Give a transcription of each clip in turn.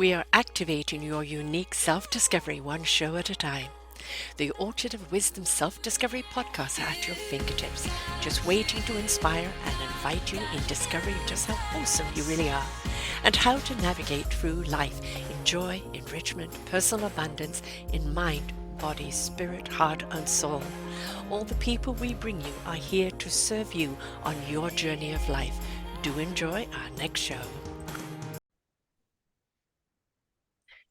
We are activating your unique self-discovery one show at a time. The Orchard of Wisdom Self-Discovery podcast are at your fingertips, just waiting to inspire and invite you in discovering just how awesome you really are and how to navigate through life in joy, enrichment, personal abundance, in mind, body, spirit, heart, and soul. All the people we bring you are here to serve you on your journey of life. Do enjoy our next show.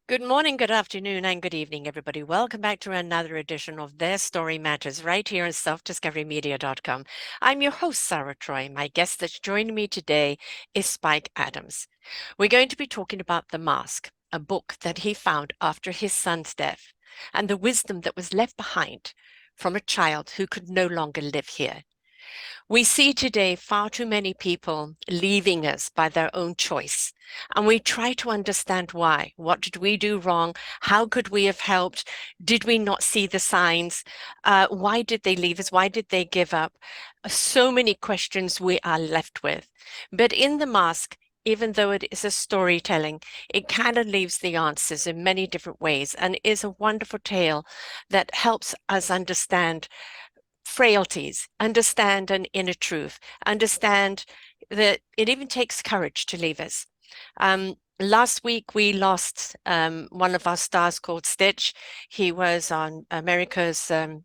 Good morning, good afternoon, and good evening, everybody. Welcome back to another edition of Their Story Matters right here on selfdiscoverymedia.com. I'm your host, Sarah Troy. My guest that's joining me today is Spike Adams. We're going to be talking about The Mask, a book that he found after his son's death, and the wisdom that was left behind from a child who could no longer live here. We see today far too many people leaving us by their own choice, and we try to understand why. What did we do wrong? How could we have helped? Did we not see the signs? Why did they leave us? Why did they give up? So many questions we are left with. But in The Mask, even though it is a storytelling, it kind of leaves the answers in many different ways and is a wonderful tale that helps us understand frailties, understand an inner truth, understand that it even takes courage to leave us. Last week, we lost one of our stars called Stitch. He was on America's uh,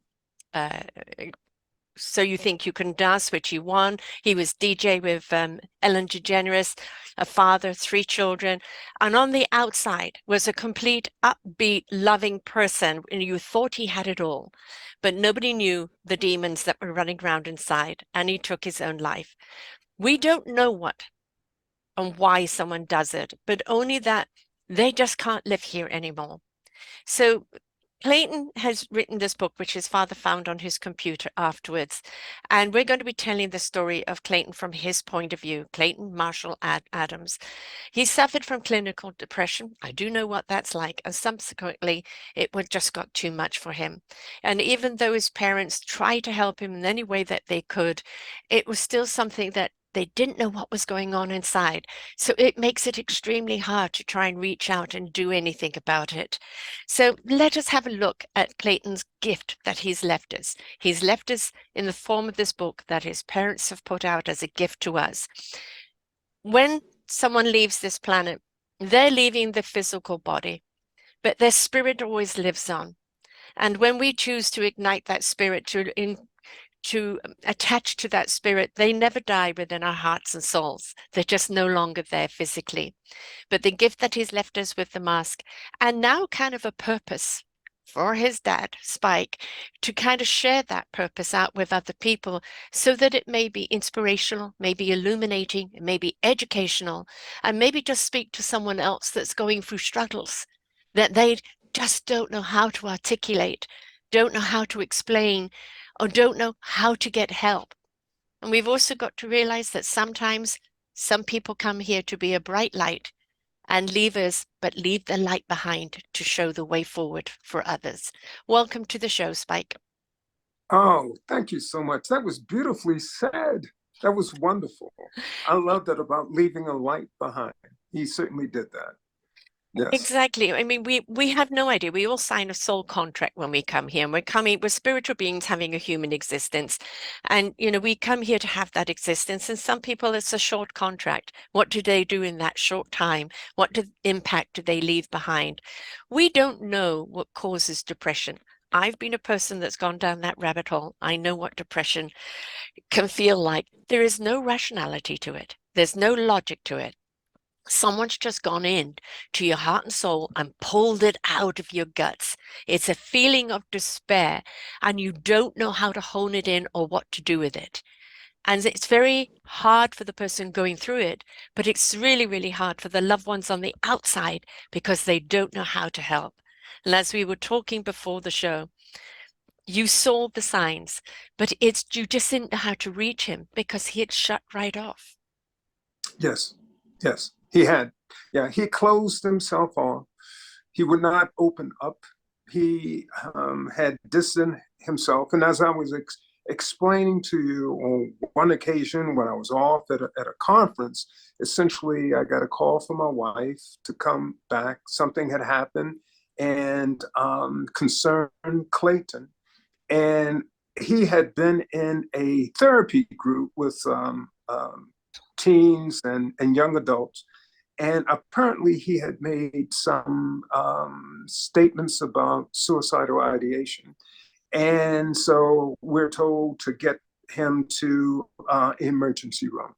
So You Think You Can Dance, which he won. He was DJ with Ellen DeGeneres, a father, 3 children. And on the outside was a complete upbeat, loving person. And you thought he had it all. But nobody knew the demons that were running around inside. And he took his own life. We don't know what and why someone does it, but only that they just can't live here anymore. So Clayton has written this book, which his father found on his computer afterwards. And we're going to be telling the story of Clayton from his point of view, Clayton Marshall Adams. He suffered from clinical depression. I do know what that's like. And subsequently, it just got too much for him. And even though his parents tried to help him in any way that they could, it was still something that they didn't know what was going on inside. So it makes it extremely hard to try and reach out and do anything about it. So let us have a look at Clayton's gift that he's left us. He's left us in the form of this book that his parents have put out as a gift to us. When someone leaves this planet, they're leaving the physical body, but their spirit always lives on. And when we choose to ignite that spirit, to attach to that spirit, they never die within our hearts and souls. They're just no longer there physically. But the gift that he's left us with The Mask, and now kind of a purpose for his dad, Spike, to kind of share that purpose out with other people so that it may be inspirational, maybe illuminating, maybe educational, and maybe just speak to someone else that's going through struggles that they just don't know how to articulate, don't know how to explain, or don't know how to get help. And we've also got to realize that sometimes some people come here to be a bright light and leave us, but leave the light behind to show the way forward for others. Welcome to the show, Spike. Oh, thank you so much. That was beautifully said. That was wonderful. I love that about leaving a light behind. He certainly did that. Yes. Exactly. I mean, we have no idea. We all sign a soul contract when we come here, and we're spiritual beings having a human existence. And, we come here to have that existence. And some people, it's a short contract. What do they do in that short time? What impact do they leave behind? We don't know what causes depression. I've been a person that's gone down that rabbit hole. I know what depression can feel like. There is no rationality to it. There's no logic to it. Someone's just gone in to your heart and soul and pulled it out of your guts. It's a feeling of despair, and you don't know how to hone it in or what to do with it. And it's very hard for the person going through it, but it's really, really hard for the loved ones on the outside because they don't know how to help. And as we were talking before the show, you saw the signs, but you just didn't know how to reach him because he had shut right off. Yes, yes, he had. Yeah, he closed himself off. He would not open up. He had distanced himself. And as I was explaining to you on one occasion when I was off at a conference, essentially I got a call from my wife to come back. Something had happened and concerned Clayton. And he had been in a therapy group with teens and young adults. And apparently he had made some statements about suicidal ideation. And so we're told to get him to emergency room.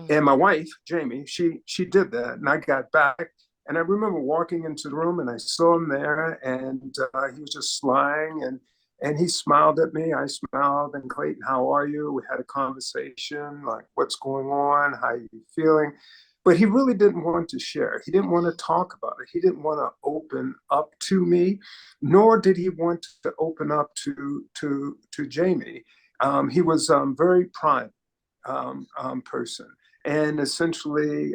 And my wife, Jamie, she did that. And I got back and I remember walking into the room and I saw him there and he was just lying and he smiled at me. I smiled and Clayton, how are you? We had a conversation like, what's going on? How are you feeling? But he really didn't want to share. He didn't want to talk about it. He didn't want to open up to me, nor did he want to open up to Jamie. He was very private person, and essentially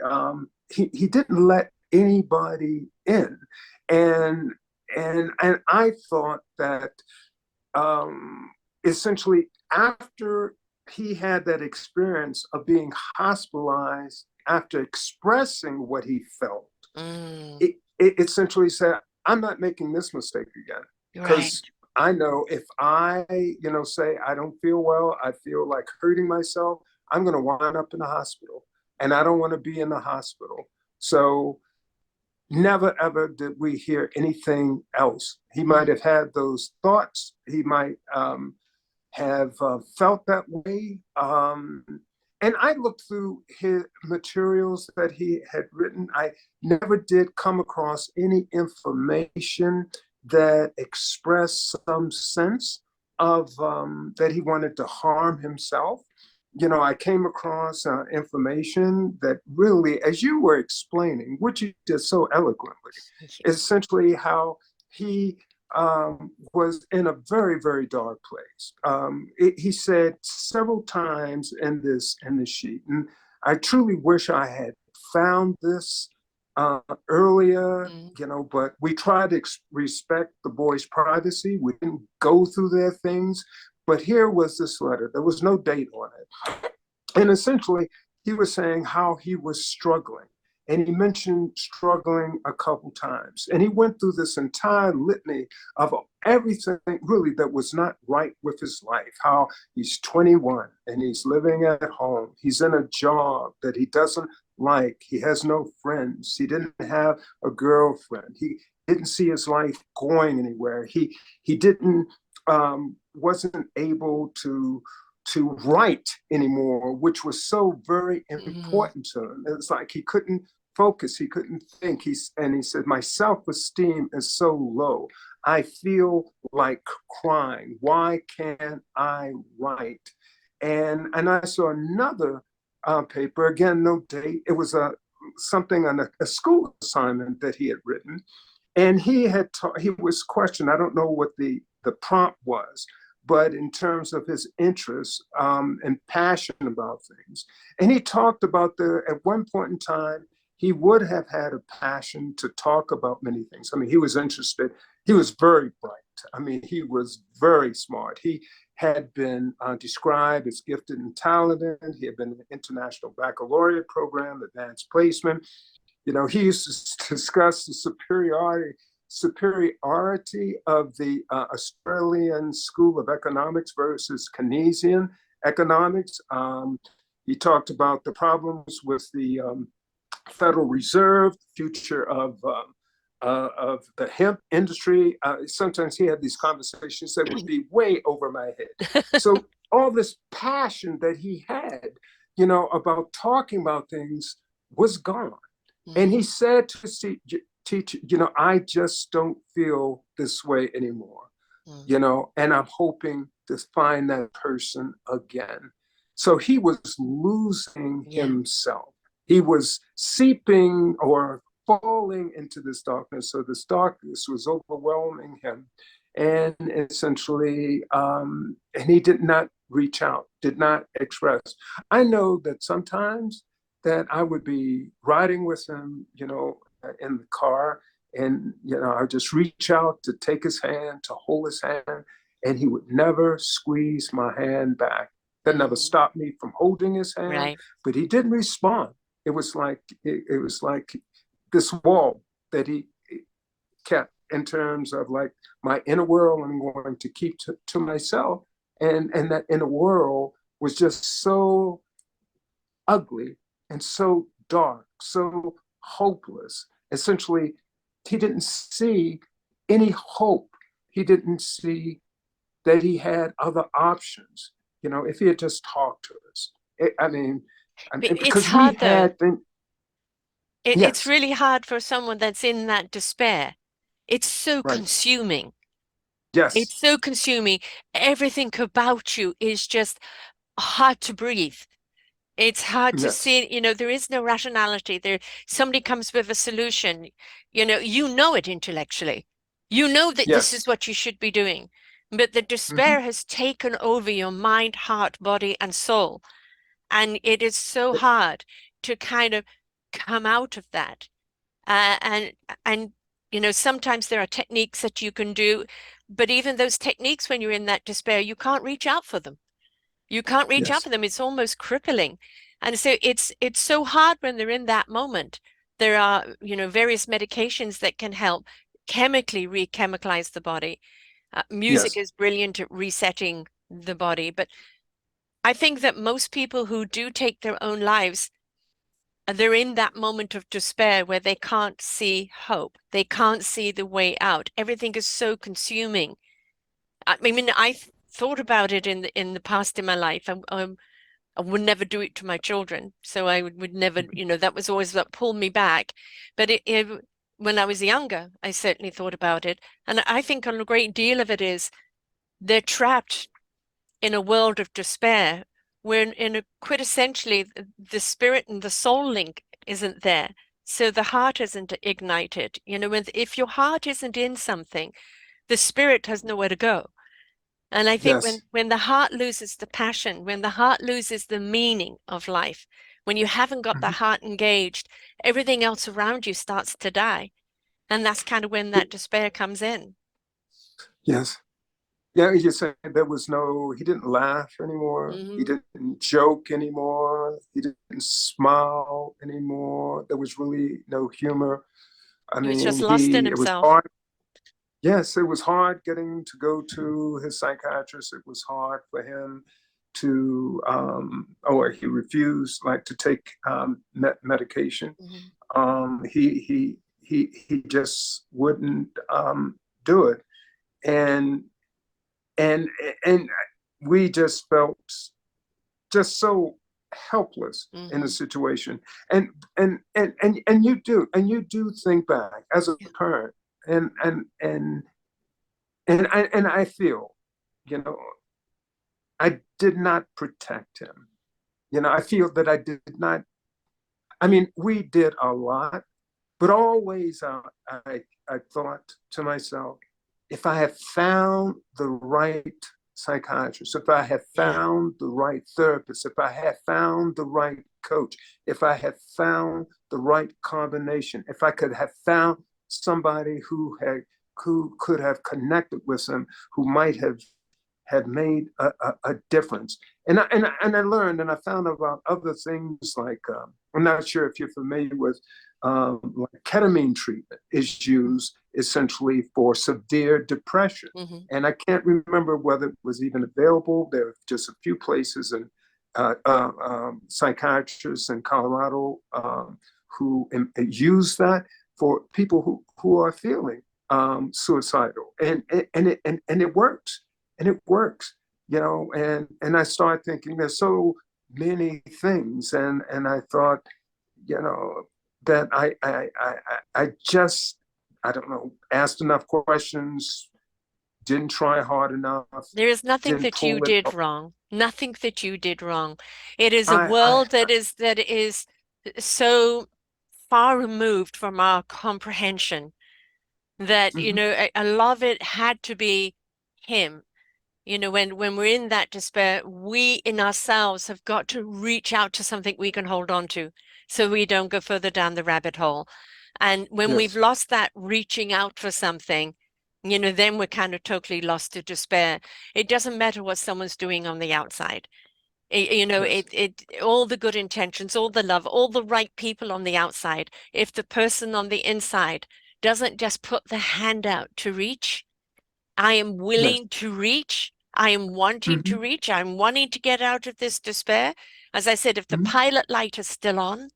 he didn't let anybody in, and and I thought that essentially after he had that experience of being hospitalized after expressing what he felt, it essentially said, I'm not making this mistake again. Because I know if I, say I don't feel well, I feel like hurting myself, I'm going to wind up in the hospital. And I don't want to be in the hospital. So never, ever did we hear anything else. He might have had those thoughts. He might have felt that way. And I looked through his materials that he had written. I never did come across any information that expressed some sense of that he wanted to harm himself. I came across information that really, as you were explaining, which you did so eloquently, essentially how he was in a very, very dark place. He said several times in this sheet, and I truly wish I had found this earlier, but we tried to respect the boys' privacy. We didn't go through their things. But here was this letter. There was no date on it. And essentially, he was saying how he was struggling. And he mentioned struggling a couple times. And he went through this entire litany of everything really that was not right with his life. How he's 21 and he's living at home. He's in a job that he doesn't like. He has no friends. He didn't have a girlfriend. He didn't see his life going anywhere. He didn't wasn't able to write anymore, which was so very important to him. It's like he couldn't focus, he couldn't think. He said, my self-esteem is so low. I feel like crying. Why can't I write? And I saw another paper, again, no date. It was something on a school assignment that he had written. And he was questioned. I don't know what the prompt was, but in terms of his interest and passion about things. And he talked about at one point in time, he would have had a passion to talk about many things. I mean, he was interested. He was very bright. I mean, he was very smart. He had been described as gifted and talented. He had been in the International Baccalaureate program, advanced placement. He used to discuss the superiority of the Australian School of Economics versus Keynesian economics. He talked about the problems with the Federal Reserve, future of the hemp industry. Sometimes he had these conversations that would be way over my head. So all this passion that he had, about talking about things was gone. And he said to his teacher, I just don't feel this way anymore, and I'm hoping to find that person again. So he was losing himself. He was seeping or falling into this darkness. So this darkness was overwhelming him. And essentially, and he did not reach out, did not express. I know that sometimes that I would be riding with him, in the car, and I would just reach out to take his hand, to hold his hand, and he would never squeeze my hand back. That never Mm, stopped me from holding his hand, right. but he didn't respond. It was like this wall that he kept in terms of like my inner world I'm going to keep to myself. And that inner world was just so ugly and so dark, so hopeless. Essentially, he didn't see any hope. He didn't see that he had other options. You know, if he had just talked to us. It's Because we hard though. had been, It's yes, really hard for someone that's in that despair. It's so right, consuming. yes, It's so consuming. Everything about you is just hard to breathe. It's hard to yes, see, there is no rationality. Somebody comes with a solution, you know it intellectually. You know that this is yes, what you should be doing. But the mm-hmm. despair has taken over your mind, heart, body, and soul. And it is so hard to kind of come out of that. Uh, and and sometimes there are techniques that you can do, but even those techniques, when you're in that despair, you can't reach out for them. You can't reach out Yes, for them. It's almost crippling. And so it's so hard when they're in that moment. There are, various medications that can help chemically re-chemicalize the body. Music yes, is brilliant at resetting the body, but I think that most people who do take their own lives, they're in that moment of despair where they can't see hope. They can't see the way out. Everything is so consuming. I mean, I thought about it in the past in my life. I would never do it to my children. So I would never, that was always what pulled me back. But when I was younger, I certainly thought about it. And I think a great deal of it is they're trapped in a world of despair where in a quintessentially the spirit and the soul link isn't there. So the heart isn't ignited. If your heart isn't in something, the spirit has nowhere to go. And I think when yes. when the heart loses the passion, when the heart loses the meaning of life, when you haven't got the Mhm. heart engaged, everything else around you starts to die. And that's kind of when that despair comes in. Yes. Yeah, you said there was he didn't laugh anymore. He Hmm. didn't joke anymore. He didn't smile anymore. There was really no humor. I He was just mean, lost in it was himself. hard. Yes, it was hard getting to go to his psychiatrist. It was hard for him or he refused like to take medication. Hmm. He just wouldn't do it. And and and we just felt just so helpless in the Hmm. situation. And you do think back as a Yeah. parent, and and and and I feel, you know, I did not protect him. I feel that I did not. I mean, we did a lot, but always I thought to myself, if I have found the right psychiatrist, if I have Yeah. found the right therapist, if I have found the right coach, if I have found the right combination, if I could have found somebody who could have connected with him, who might have made a difference. And I learned and I found about other things like I'm not sure if you're familiar with like ketamine treatment is used essentially for severe depression. Hmm. And I can't remember whether it was even available. There are just a few places and psychiatrists in Colorado who use that for people who are feeling suicidal, and it works, and it works, and I started thinking there's so many things, and I thought, you know, that I just, I don't know, asked enough questions, didn't try hard enough, There is nothing didn't that you pull it did up. wrong. Nothing that you did wrong. It is a I world that is so far removed from our comprehension that, mhm, a lot of it had to be him. When we're in that despair, we in ourselves have got to reach out to something we can hold on to so we don't go further down the rabbit hole. And when we've yes, lost that reaching out for something, then we're kind of totally lost to despair. It doesn't matter what someone's doing on the outside. Yes. All the good intentions, all the love, all the right people on the outside, if the person on the inside doesn't just put the hand out to reach, I am Yes. willing to reach, I am wanting to Hmm. reach, I'm wanting to get out of this despair. As I said, if the Hmm. pilot light is still on,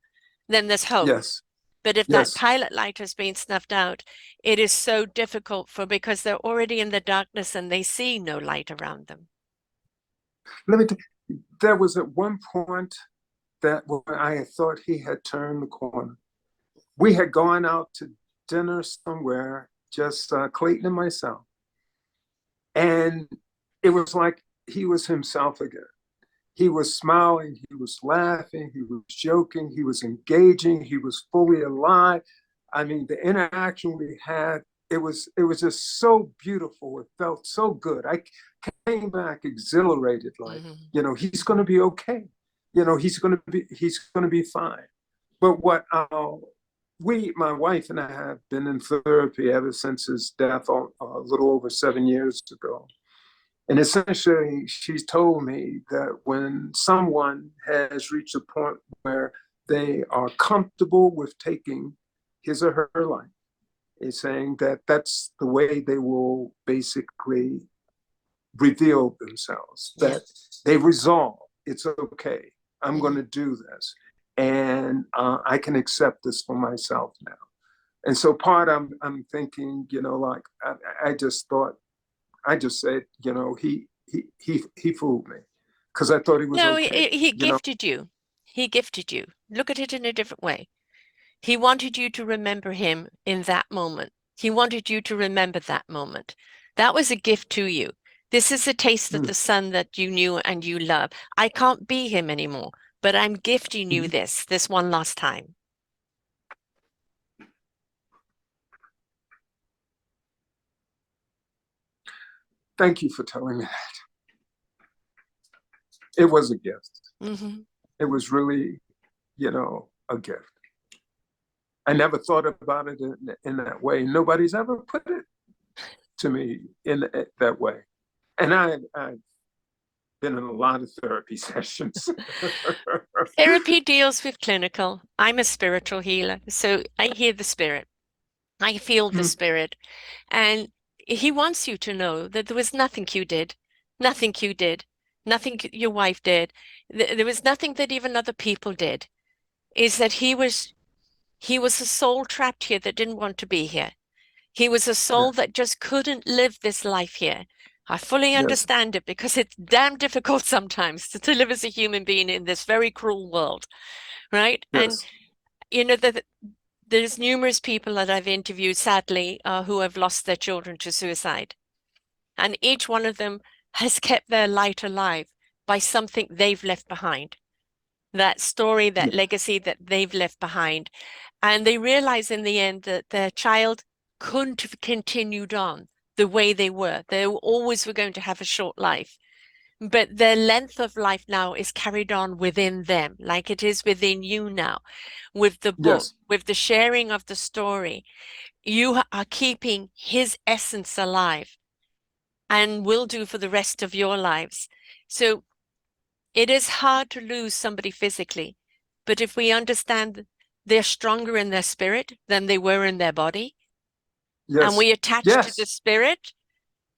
then there's hope. Yes. But if that Yes. pilot light has been snuffed out, it is so difficult because they're already in the darkness and they see no light around them. Let me. There was at one point that when I had thought he had turned the corner. We had gone out to dinner somewhere, just Clayton and myself, and it was like he was himself again. He was smiling, he was laughing, he was joking, he was engaging, he was fully alive. I mean, the interaction we had, it was just so beautiful. It felt so good. I came back exhilarated, like, Mhm. he's going to be okay. He's going to be fine. But my wife and I have been in therapy ever since his death a little over 7 years ago. And essentially, she's told me that when someone has reached a point where they are comfortable with taking his or her life, is saying that that's the way they will basically reveal themselves, Yeah. that they resolve, it's okay, I'm going Mhm. to do this. And I can accept this for myself now. And so part I'm thinking, like I just thought, I just said, he fooled me because I thought he was No, okay. he You know, gifted you. He gifted you. Look at it in a different way. He wanted you to remember him in that moment. He wanted you to remember that moment. That was a gift to you. This is a taste of mm-hmm. the son that you knew and you love. I can't be him anymore, but I'm gifting you this one last time. Thank you for telling me that. It was a gift. Hmm. It was really, a gift. I never thought about it in that way. Nobody's ever put it to me in that way. And I've been in a lot of therapy sessions. Therapy deals with clinical. I'm a spiritual healer, so I hear the spirit. I feel the spirit. And he wants you to know that there was nothing you did, nothing you did, nothing your wife did. There was nothing that even other people did. Is that he was a soul trapped here that didn't want to be here. He was a soul Yes, that just couldn't live this life here. I fully yes, understand it because it's damn difficult sometimes to live as a human being in this very cruel world, right? And yes, you know that there's numerous people that I've interviewed, sadly, who have lost their children to suicide. And each one of them has kept their light alive by something they've left behind. That story, that yeah, legacy that they've left behind. And they realize in the end that their child couldn't have continued on the way they were. They always were going to have a short life. But their length of life now is carried on within them, like it is within you now, with the book, yes, with the sharing of the story. You are keeping his essence alive and will do for the rest of your lives. So it is hard to lose somebody physically, but if we understand they're stronger in their spirit than they were in their body, and yes, we attach to the yes, spirit,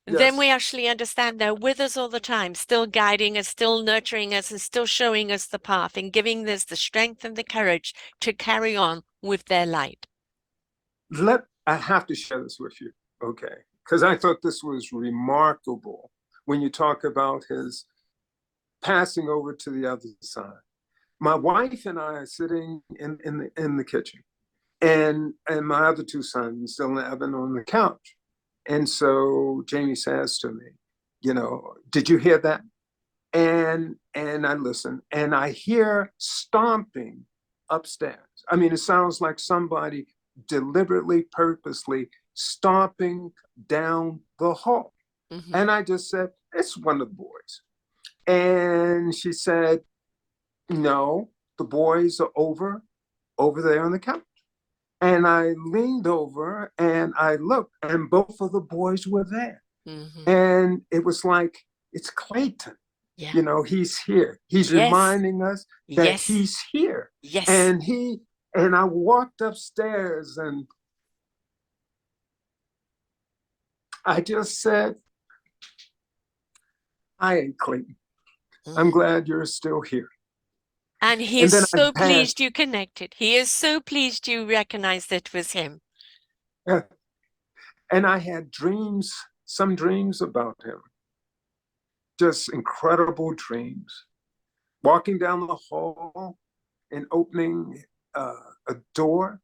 then we yes. actually understand they're with us all the time, still guiding us, still nurturing us, and still showing us the path and giving us the strength and the courage to carry on with their light. I have to share this with you, okay? Because I thought this was remarkable when you talk about his passing over to the other side. My wife and I are sitting in the kitchen, and my other two sons, Dylan and Evan, on the couch. And so Jamie says to me, did you hear that? And I listen, and I hear stomping upstairs. I mean, it sounds like somebody deliberately, purposely stomping down the hall. Mhm. And I just said, it's one of the boys. And she said, no, the boys are over there on the couch. And I leaned over and I looked, and both of the boys were there. Mm-hmm. And it was like, it's Clayton. Yeah. You know, he's here. He's Yes. reminding us that Yes. he's here. Yes. And I walked upstairs and I just said, "Hi, Clayton. I'm Mm. glad you're still here." And he And is then I so had, pleased you connected. He is so pleased you recognized it was him. and I had dreams, some dreams about him, just incredible dreams. Walking down the hall and opening a door,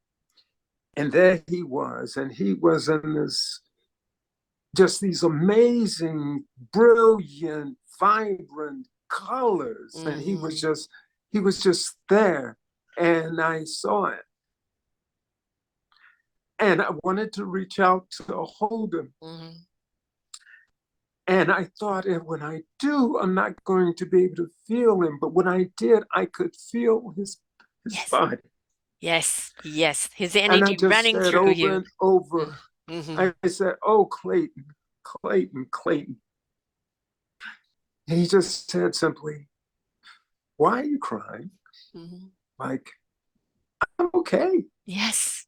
and there he was, and he was in this, just these amazing, brilliant, vibrant colors, and Mm-hmm. he was just there, and I saw it, and I wanted to reach out to hold him. Mm-hmm. And I thought, and when I do, I'm not going to be able to feel him. But when I did, I could feel his Yes. body. Yes. Yes. His And I energy just running said through over you. and over, Mm-hmm. I said, "Oh, Clayton, Clayton, Clayton." And he just said simply, "Why are you crying?" Mm-hmm. Like, "I'm okay. Yes.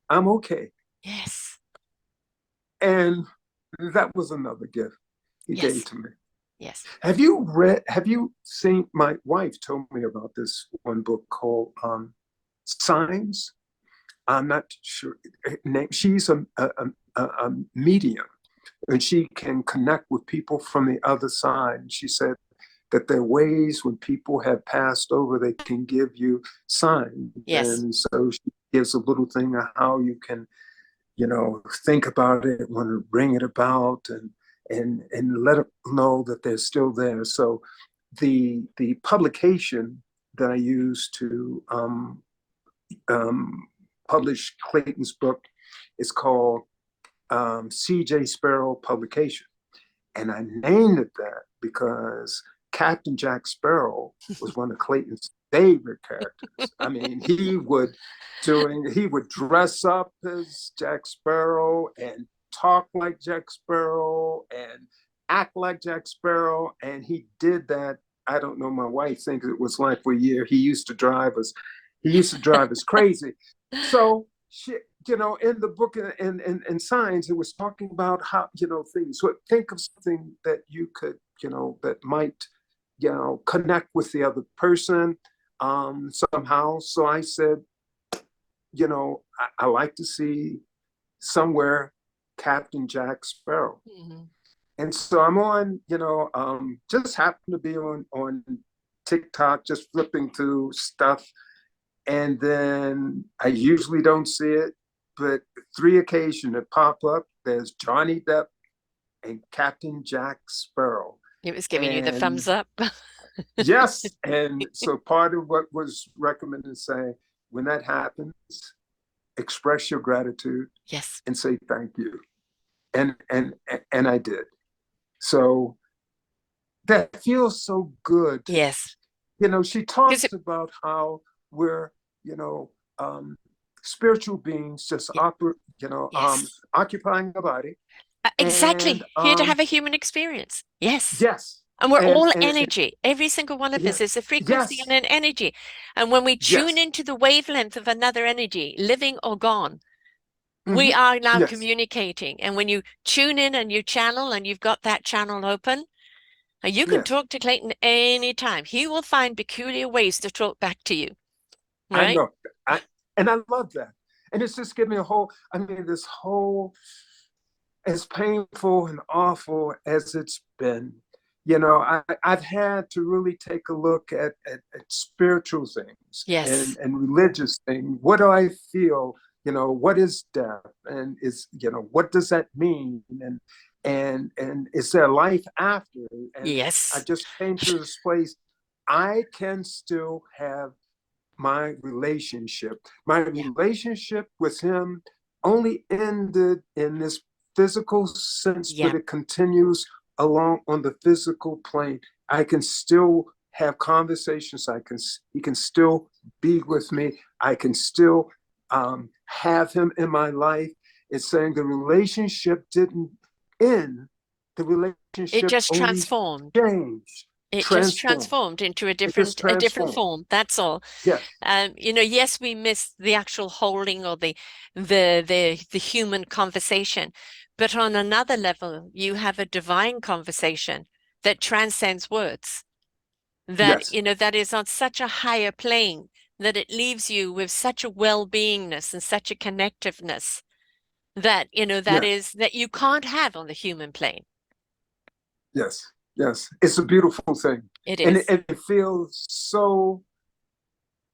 I'm okay." Yes. And that was another gift he gave Yes. to me. Yes. Have you seen, my wife told me about this one book called Signs? I'm not sure. She's a medium, and she can connect with people from the other side. She said that there are ways when people have passed over, they can give you signs. Yes. And so she gives a little thing of how you can, you know, think about it, want to bring it about, and let it know that they're still there. So the publication that I used to um, publish Clayton's book is called C.J. Sparrow Publication. And I named it that because Captain Jack Sparrow was one of Clayton's favorite characters. I mean, he would dress up as Jack Sparrow and talk like Jack Sparrow and act like Jack Sparrow. And he did that. I don't know, my wife thinks it was like for a year. He used to drive us crazy. So she, you know, in the book and Signs, it was talking about how, you know, things. So think of something that you could, you know, that might, you know, connect with the other person somehow. So I said, you know, I like to see somewhere Captain Jack Sparrow. Mm-hmm. And so I'm on, you know, just happened to be on TikTok, just flipping through stuff, and then I usually don't see it, but three occasions that pop up, there's Johnny Depp and Captain Jack Sparrow. It was giving you the And thumbs up. yes, and so part of what was recommended is say, when that happens, express your gratitude Yes. and say thank you. And I did. So that feels so good. Yes. You know, she Because talks about how we're, you know, spiritual beings just yeah, yes. occupying a body. And Exactly. Here to have a human experience. Yes. yes, And we're all and energy. Every single one of yeah, us is a frequency and yes, an energy. And when we tune yes, into the wavelength of another energy, living or gone, we mm-hmm, are now yes, communicating. And when you tune in and you channel and you've got that channel open, you can yes. talk to Clayton anytime. He will find peculiar ways to talk back to you. I Right? know, and I love that. And it's just given me a whole. I mean, this whole, as painful and awful as it's been, you know, I've had to really take a look at spiritual things Yes. and religious things. What do I feel? You know, what is death? And is, you know, what does that mean? And is there life after? And I Yes. just came to this place. I can still have my Yeah. relationship with him only ended in this physical sense, Yeah. but it continues along on the physical plane. I can still have conversations. He can still be with me. I can still have him in my life. It's saying the relationship didn't end. The It relationship just only transformed. changed, It just transformed. transformed into It just a different transformed. form. That's all. Yes, Yes, we miss the actual holding or the human conversation, but on another level, you have a divine conversation that transcends words. That, yes, that is on such a higher plane that it leaves you with such a well-beingness and such a connectiveness that, yes, that you can't have on the human plane. yes, yes. It's a beautiful thing. It And is. it feels so,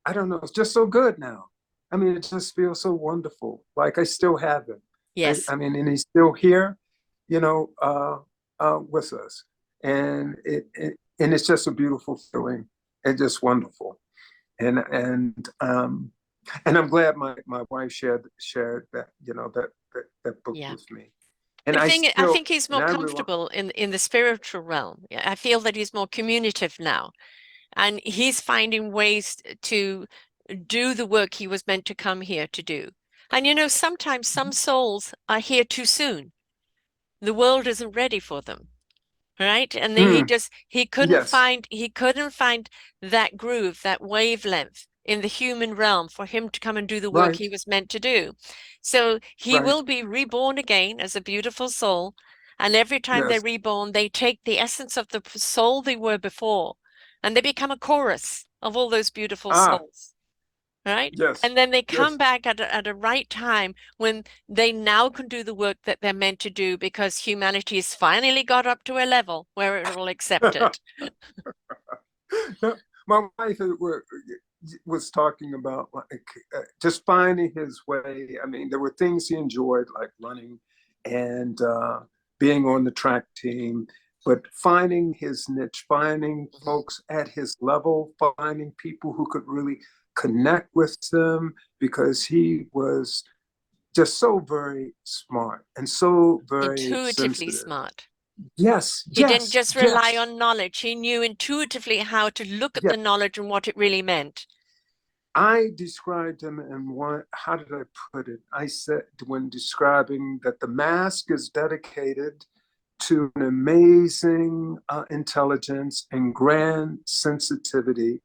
I don't know, it's just so good now. I mean, it just feels so wonderful. Like I still have him. Yes. I mean, and he's still here, with us. And it's just a beautiful feeling and just wonderful. And I'm glad my wife shared that, that book Yeah. with me. And I I still, think he's and more I realize, comfortable in the spiritual realm. I feel that he's more communicative now, and he's finding ways to do the work he was meant to come here to do. And sometimes some souls are here too soon. The world isn't ready for them. Right? And then mm, yes, he couldn't find that groove, that wavelength in the human realm for him to come and do the work right, he was meant to do. So he right, will be reborn again as a beautiful soul. And every time they're yes, reborn, they take the essence of the soul they were before, and they become a chorus of all those beautiful ah, souls. Right? yes, And then they come yes. back at a right time when they now can do the work that they're meant to do because humanity has finally got up to a level where it will accept it. My wife was talking about like just finding his way. I mean, there were things he enjoyed, like running and being on the track team, but finding his niche, finding Mhm. folks at his level, finding people who could really connect with them because he was just so very smart and so very Intuitively sensitive. smart. Yes, He didn't yes, just rely yes, on knowledge. He knew intuitively how to look at yes. the knowledge and what it really meant. I described him in one, how did I put it? I said, when describing that the mask is dedicated to an amazing intelligence and grand sensitivity,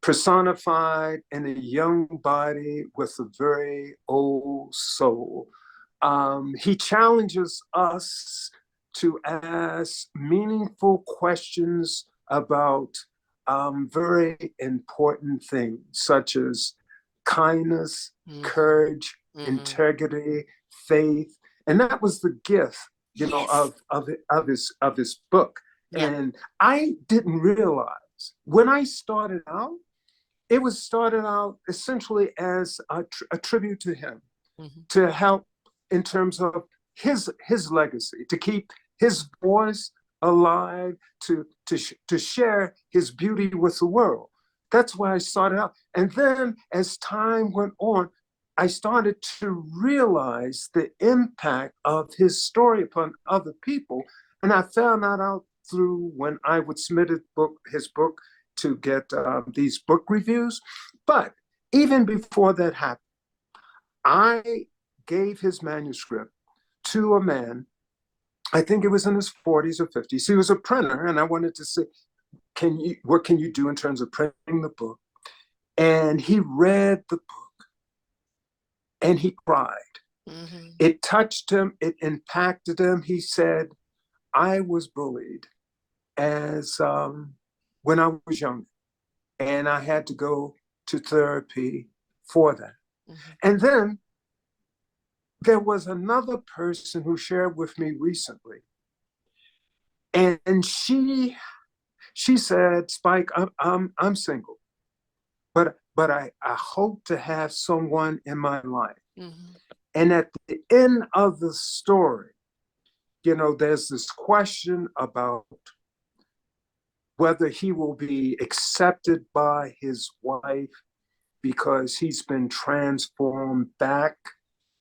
personified in a young body with a very old soul. He challenges us to ask meaningful questions about very important things such as kindness, Hmm. courage, Hmm. integrity, faith, and that was the gift, Yes. of his book. Yeah. And I didn't realize when I started out, it was started out essentially as a tribute to him, Hmm. to help in terms of his legacy, to keep his voice alive, to share his beauty with the world. That's why I started out. And then as time went on, I started to realize the impact of his story upon other people. And I found that out through when I would submit his book to get these book reviews. But even before that happened, I gave his manuscript to a man. I think it was in his 40s or 50s. He was a printer, and I wanted to say, what can you do in terms of printing the book? And he read the book and he cried. Hmm. It touched him, it impacted him. He said, I was bullied as when I was young, and I had to go to therapy for that. Hmm. And then there was another person who shared with me recently, and she said, Spike, I'm single, but I hope to have someone in my life. Hmm. And at the end of the story, there's this question about whether he will be accepted by his wife because he's been transformed back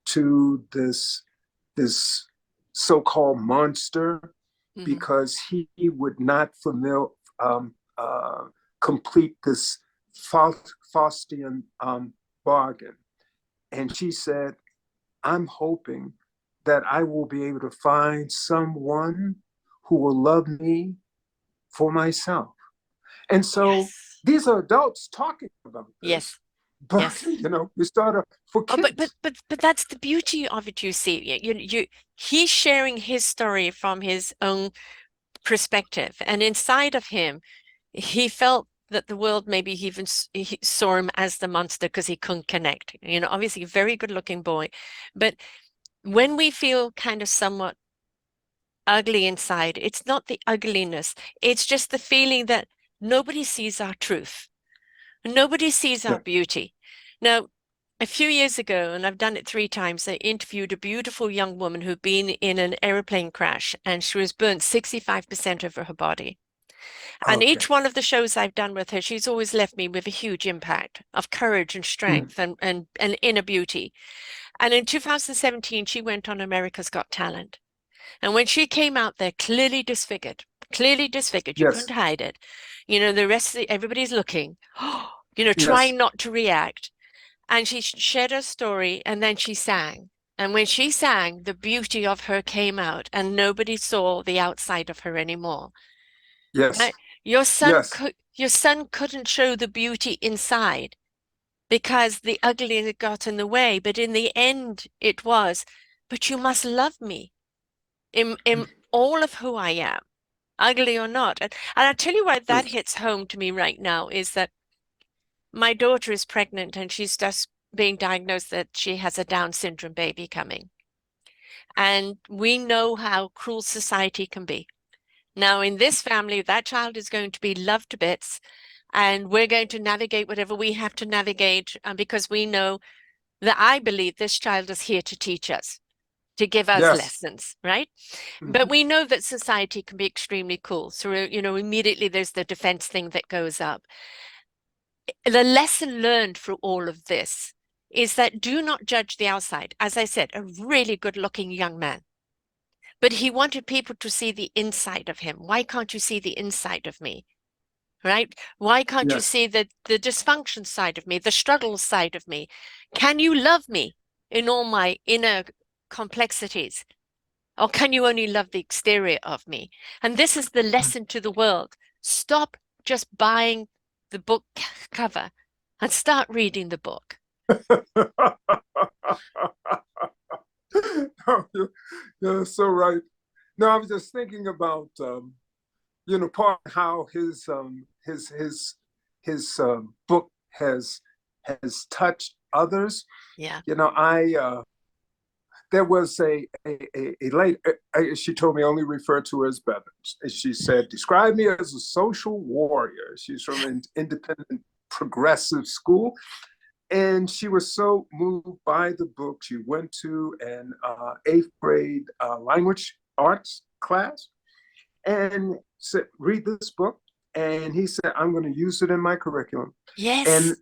to this so-called monster Hmm. because he would not um, uh, complete this Faustian bargain. And she said, I'm hoping that I will be able to find someone who will love me for myself. And so Yes. these are adults talking about this, Yes. but Yes. we start for Oh, kids. but that's the beauty of it, you see. He's sharing his story from his own perspective, and inside of him, he felt that the world maybe he saw him as the monster because he couldn't connect. Obviously a very good looking boy, but when we feel kind of somewhat ugly inside, it's not the ugliness, it's just the feeling that nobody sees our truth. Nobody sees our Yeah. beauty. Now, a few years ago, and I've done it 3 times, I interviewed a beautiful young woman who'd been in an airplane crash and she was burnt 65% of her body. And Okay. each one of the shows I've done with her, she's always left me with a huge impact of courage and Mm. strength and inner beauty. And in 2017, she went on America's Got Talent. And when she came out there, clearly disfigured, you couldn't Yes. hide it. Everybody's looking, Yes. trying not to react. And she shared her story and then she sang. And when she sang, the beauty of her came out and nobody saw the outside of her anymore. Yes. Right? Your son Yes. could your son couldn't show the beauty inside because the ugly got in the way. But in the end, it was, but you must love me in all of who I am, ugly or not. And I tell you why that Yes. hits home to me right now is that my daughter is pregnant and she's just being diagnosed that she has a Down syndrome baby coming. And we know how cruel society can be. Now, in this family, that child is going to be loved to bits, and we're going to navigate whatever we have to navigate because we know that I believe this child is here to teach us, to give us Yes. lessons, right? But Mhm. we know that society can be extremely cruel. So, immediately there's the defense thing that goes up. The lesson learned through all of this is that do not judge the outside. As I said, a really good looking young man, but he wanted people to see the inside of him. Why can't you see the inside of me? Right? Why can't you Yes. see the dysfunction side of me, the struggle side of me? Can you love me in all my inner complexities? Or can you only love the exterior of me? And this is the lesson to the world. Stop just buying the book cover and start reading the book. No, you're so right. No, I was just thinking about part of how his book has touched others. Yeah. I there was a lady. She told me only refer to her as Bevins. And she said, "Describe me as a social warrior." She's from an independent progressive school, and she was so moved by the book. She went to an eighth grade language arts class and said, "Read this book." And he said, "I'm going to use it in my curriculum." And Yes.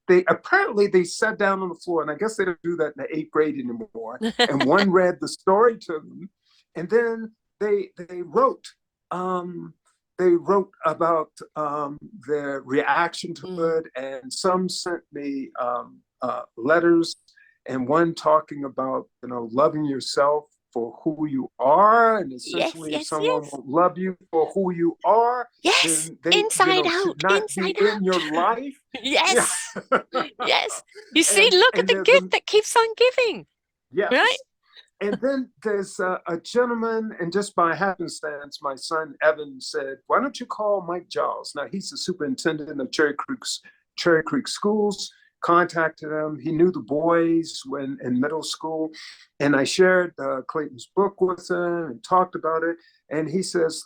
they apparently they sat down on the floor, and I guess they don't do that in the eighth grade anymore. And one read the story to them, and then they wrote. Um, they wrote about their reaction to Mm. it, and some sent me letters, and one talking about loving yourself for who you are, and Yes, essentially if yes, someone yes. won't love you for who you are, Yes. then they Inside should out, not be inside in your out. life. Yeah. Yes. Yes. You see, look at And the there's gift that keeps on giving, right? yes. And then there's a gentleman, and just by happenstance, my son Evan said, "Why don't you call Mike Giles?" Now he's the superintendent of Cherry Creek schools. Contacted him. He knew the boys when in middle school, and I shared Clayton's book with him and talked about it. And he says,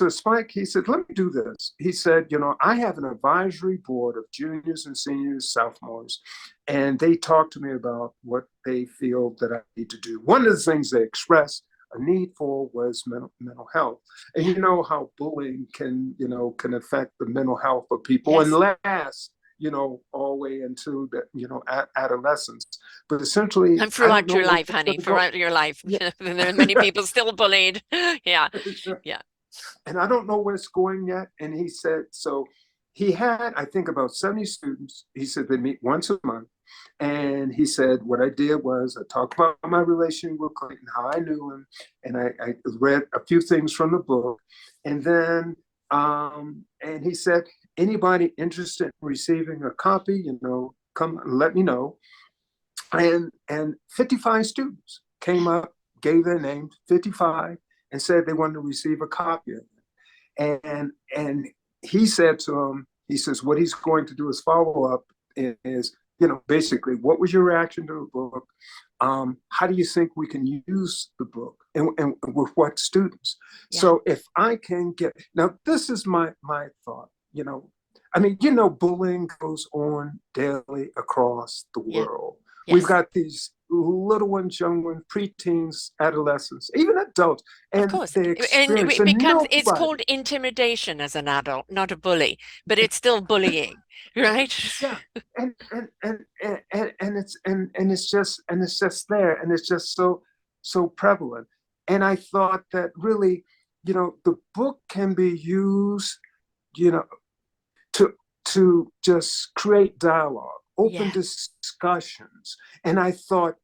Spike, he said, "Let me do this." He said, "I have an advisory board of juniors and seniors, sophomores, and they talk to me about what they feel that I need to do." One of the things they expressed a need for was mental health. And Yeah. you know how bullying can affect the mental health of people and Yes. last, all the way into adolescence. But essentially, And I don't throughout know your where life, it's honey, going to go. throughout your life. Yeah. There are many people still bullied. Yeah. Yeah. And I don't know where it's going yet. And he said, so he had, I think, about 70 students. He said they meet once a month. And he said, what I did was I talked about my relation with Clayton, how I knew him, and I read a few things from the book. And then, and he said, anybody interested in receiving a copy, come let me know. And 55 students came up, gave their names, 55, and said they wanted to receive a copy of it. And he said to him, he says, what he's going to do is follow up is, basically, what was your reaction to the book? How do you think we can use the book, and with what students? Yeah. So if I can get, now this is my thought, bullying goes on daily across the world. Yes. We've got these little ones, young ones, preteens, adolescents, even adults, and they experience, and it's called intimidation as an adult, not a bully, but it's still bullying, right? Yeah, and it's just there, and it's just so prevalent. And I thought that really, the book can be used, to just create dialogue, open discussions. And I thought,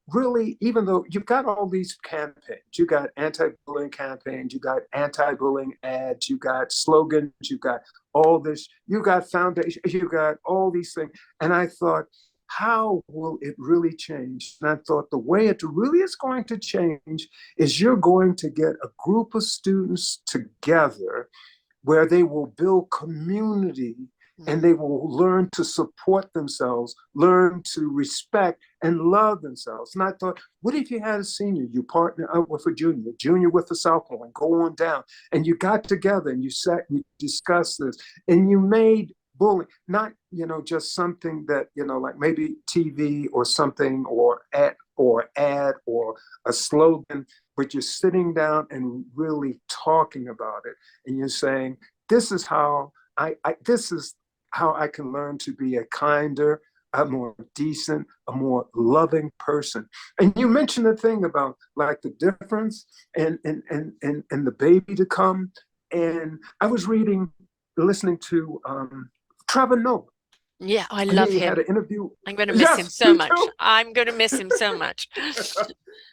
really, even though you've got all these campaigns, you got anti-bullying campaigns, you got anti-bullying ads, you got slogans, you got all this, you got foundation, you got all these things. And I thought, how will it really change? And I thought the way it really is going to change is you're going to get a group of students together where they will build community, and they will learn to support themselves, learn to respect and love themselves. And I thought, what if you had a senior, you partner up with a junior with a sophomore, and go on down, and you got together and you sat and you discussed this, and you made bullying not, just something that, like maybe TV or something, or ad or a slogan, but you're sitting down and really talking about it, and you're saying, this is how I can learn to be a kinder, a more decent, a more loving person. And you mentioned the thing about like the difference and the baby to come. And I was listening to Trevor Noah. Yeah, I love him. He had an interview. I'm going to miss him so much. I'm going to miss him so much.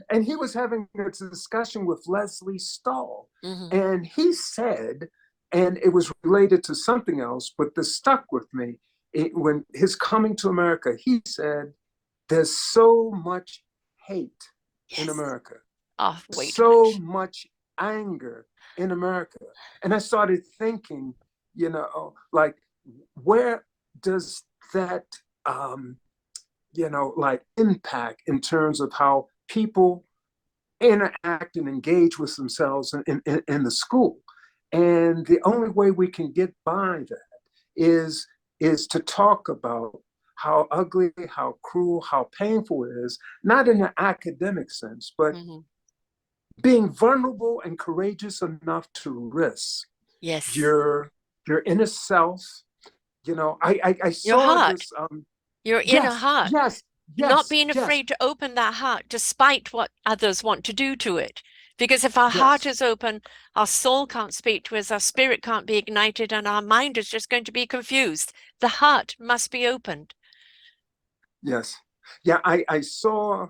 And he was having a discussion with Leslie Stahl. And he said, and it was related to something else, but this stuck with me. When his coming to America, he said, there's so much hate in America. So much anger in America. And I started thinking, like, where does that, impact in terms of how people interact and engage with themselves in the school? And the only way we can get by that is to talk about how ugly, how cruel, how painful it is, not in an academic sense, but being vulnerable and courageous enough to risk your inner self. I saw this. Your inner heart. Yes. Not being afraid to open that heart despite what others want to do to it. Because if our heart is open, our soul can't speak to us, our spirit can't be ignited, and our mind is just going to be confused. The heart must be opened. Yes. Yeah, I saw,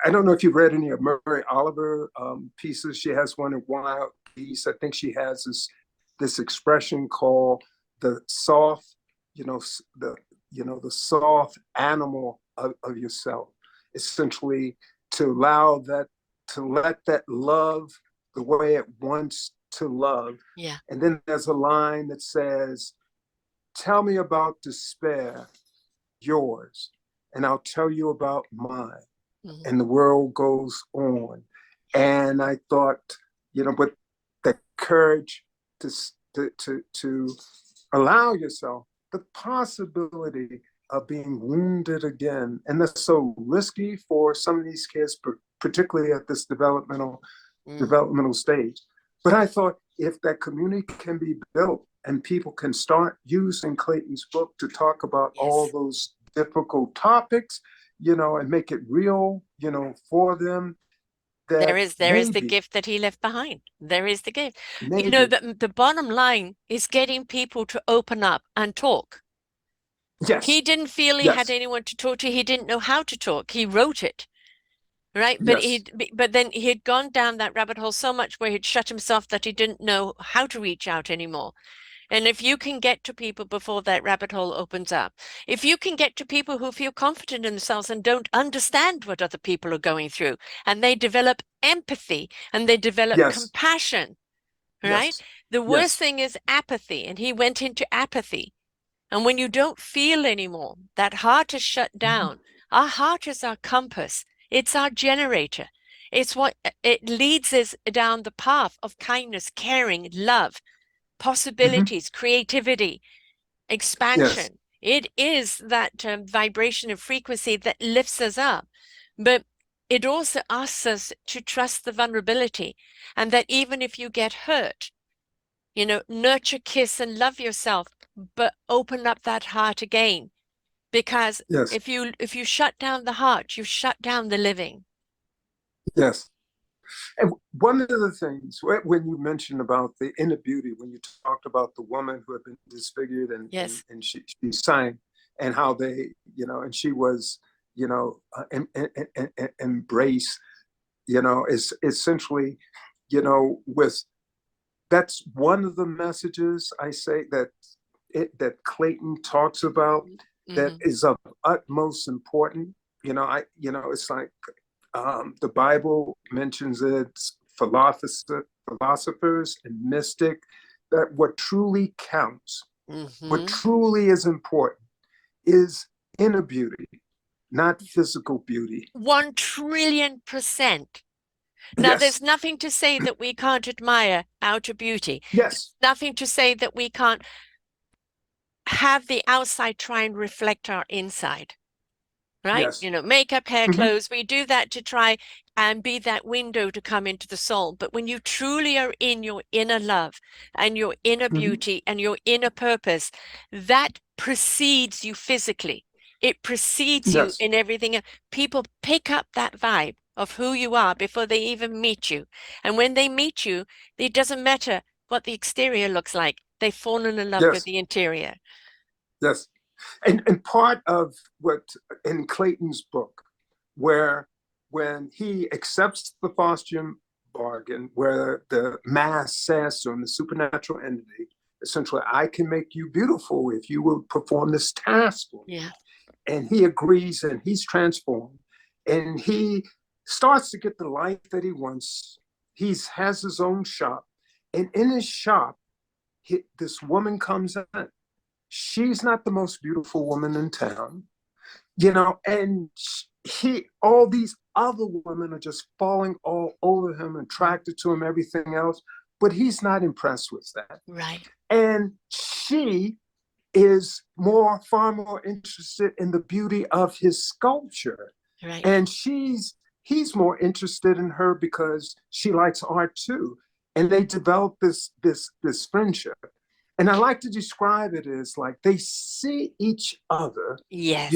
I don't know if you've read any of Murray Oliver pieces. She has one in Wild Geese. I think she has this expression called the soft, the soft animal of yourself. Essentially, to let that love the way it wants to love. Yeah. And then there's a line that says, tell me about despair, yours, and I'll tell you about mine. And the world goes on. And I thought, but the courage to allow yourself the possibility of being wounded again. And that's so risky for some of these kids, particularly at this developmental stage. But I thought, if that community can be built and people can start using Clayton's book to talk about all those difficult topics, and make it real, for them. There is the gift that he left behind. There is the gift. Maybe. The bottom line is getting people to open up and talk. Yes. He didn't feel he had Yes. anyone to talk to. He didn't know how to talk. He wrote it, right? Yes. But then he had gone down that rabbit hole so much where he'd shut himself that he didn't know how to reach out anymore. And if you can get to people before that rabbit hole opens up, if you can get to people who feel confident in themselves and don't understand what other people are going through, and they develop empathy and they develop Yes. compassion, right? Yes. The worst Yes. thing is apathy, and he went into apathy. And when you don't feel anymore, that heart is shut Mm-hmm. down. Our heart is our compass. It's our generator. It's what it leads us down the path of kindness, caring, love, Mm-hmm. possibilities, creativity, Yes. expansion. It is that vibration of frequency that lifts us up. But it also asks us to trust the vulnerability and that even if you get hurt, nurture, kiss, and love yourself, but open up that heart again. Because Yes. if you shut down the heart, you shut down the living. Yes. And one of the things when you mentioned about the inner beauty, when you talked about the woman who had been disfigured Yes. and she sang, and how they, and she was, embrace, is essentially, with that's one of the messages I say that Clayton talks about that Mm-hmm. is of utmost important. It's like the Bible mentions it, philosophers and mystic, that what truly counts, what Mm-hmm. truly is important, is inner beauty, not physical beauty. 1 trillion%. Now, there's Yes, nothing to say that we can't admire outer beauty. yes, Nothing to say that we can't have the outside try and reflect our inside, right? yes. Makeup, hair, Mm-hmm, clothes, we do that to try and be that window to come into the soul. But when you truly are in your inner love and your inner mm-hmm. beauty and your inner purpose, that precedes you physically. It precedes you Yes, in everything. People pick up that vibe of who you are before they even meet you. And when they meet you, it doesn't matter what the exterior looks like. They've fallen in love with yes, the interior. yes. And part of what in Clayton's book, where when he accepts the Faustian bargain, where the mass says to him, the supernatural entity, essentially, I can make you beautiful if you will perform this task for me. Yeah. And he agrees and he's transformed. And he starts to get the life that he wants. He has his own shop. And in his shop, this woman comes in. She's not the most beautiful woman in town, and all these other women are just falling all over him, attracted to him, everything else, but he's not impressed with that. Right. And she is far more interested in the beauty of his sculpture. Right. And he's more interested in her because she likes art too. And they develop this friendship. And I like to describe it as like they see each other, Yes.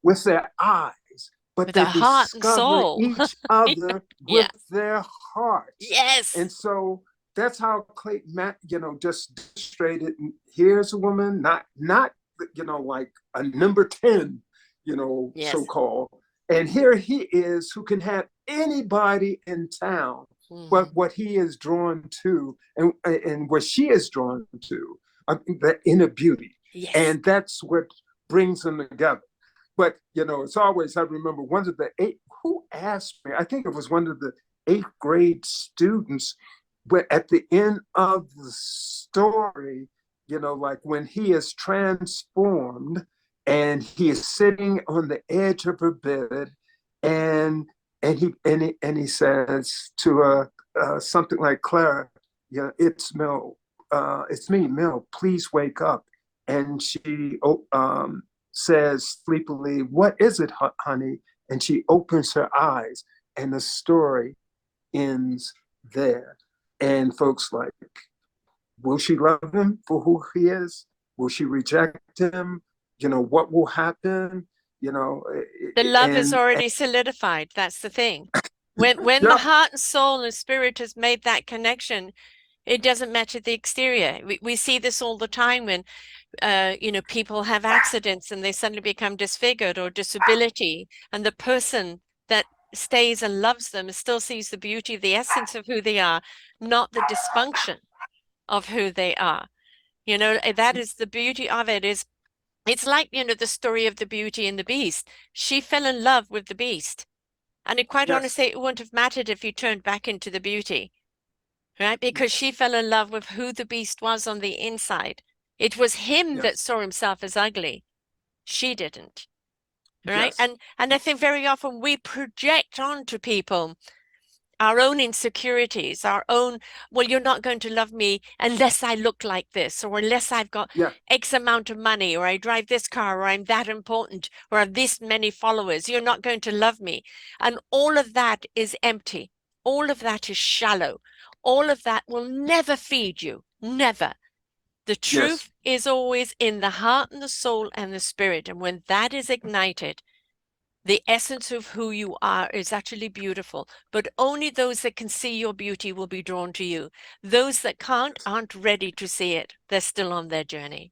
with their eyes, but With a they heart and discover soul. each other Yeah. with their hearts. Yes. And so that's how Clayton, just demonstrated. Here's a woman, not like a number 10, so Yes. called. And here he is who can have anybody in town, but Hmm. what he is drawn to and what she is drawn to, the inner beauty. Yes. And that's what brings them together. But, it's always, I remember one of the who asked me, I think it was one of the eighth grade students, but at the end of the story, like when he is transformed and he is sitting on the edge of her bed, and he says to something like, Clara, it's me, Mel, please wake up. And she says sleepily, what is it, honey? And she opens her eyes, and the story ends there. And folks like, will she love him for who he is? Will she reject him? What will happen? You know, The love is and already solidified. That's the thing. When the yep, heart and soul and spirit has made that connection, It doesn't matter the exterior. We see this all the time when people have accidents and they suddenly become disfigured or disability, and the person that stays and loves them still sees the beauty, the essence of who they are, not the dysfunction of who they are. That is the beauty of it. It's like, the story of the Beauty and the Beast. She fell in love with the Beast. And quite Yes. honestly, it wouldn't have mattered if he turned back into the Beauty, right? Because she fell in love with who the Beast was on the inside. It was him that Yes. saw himself as ugly. She didn't, right? Yes. And I think very often we project onto people our own insecurities, our own, well, you're not going to love me unless I look like this, or unless I've got Yeah. X amount of money, or I drive this car, or I'm that important, or have this many followers. You're not going to love me. And all of that is empty. All of that is shallow. All of that will never feed you. Never. The Yes. truth is always in the heart and the soul and the spirit. And when that is ignited, the essence of who you are is actually beautiful, but only those that can see your beauty will be drawn to you. Those that can't aren't ready to see it. They're still on their journey.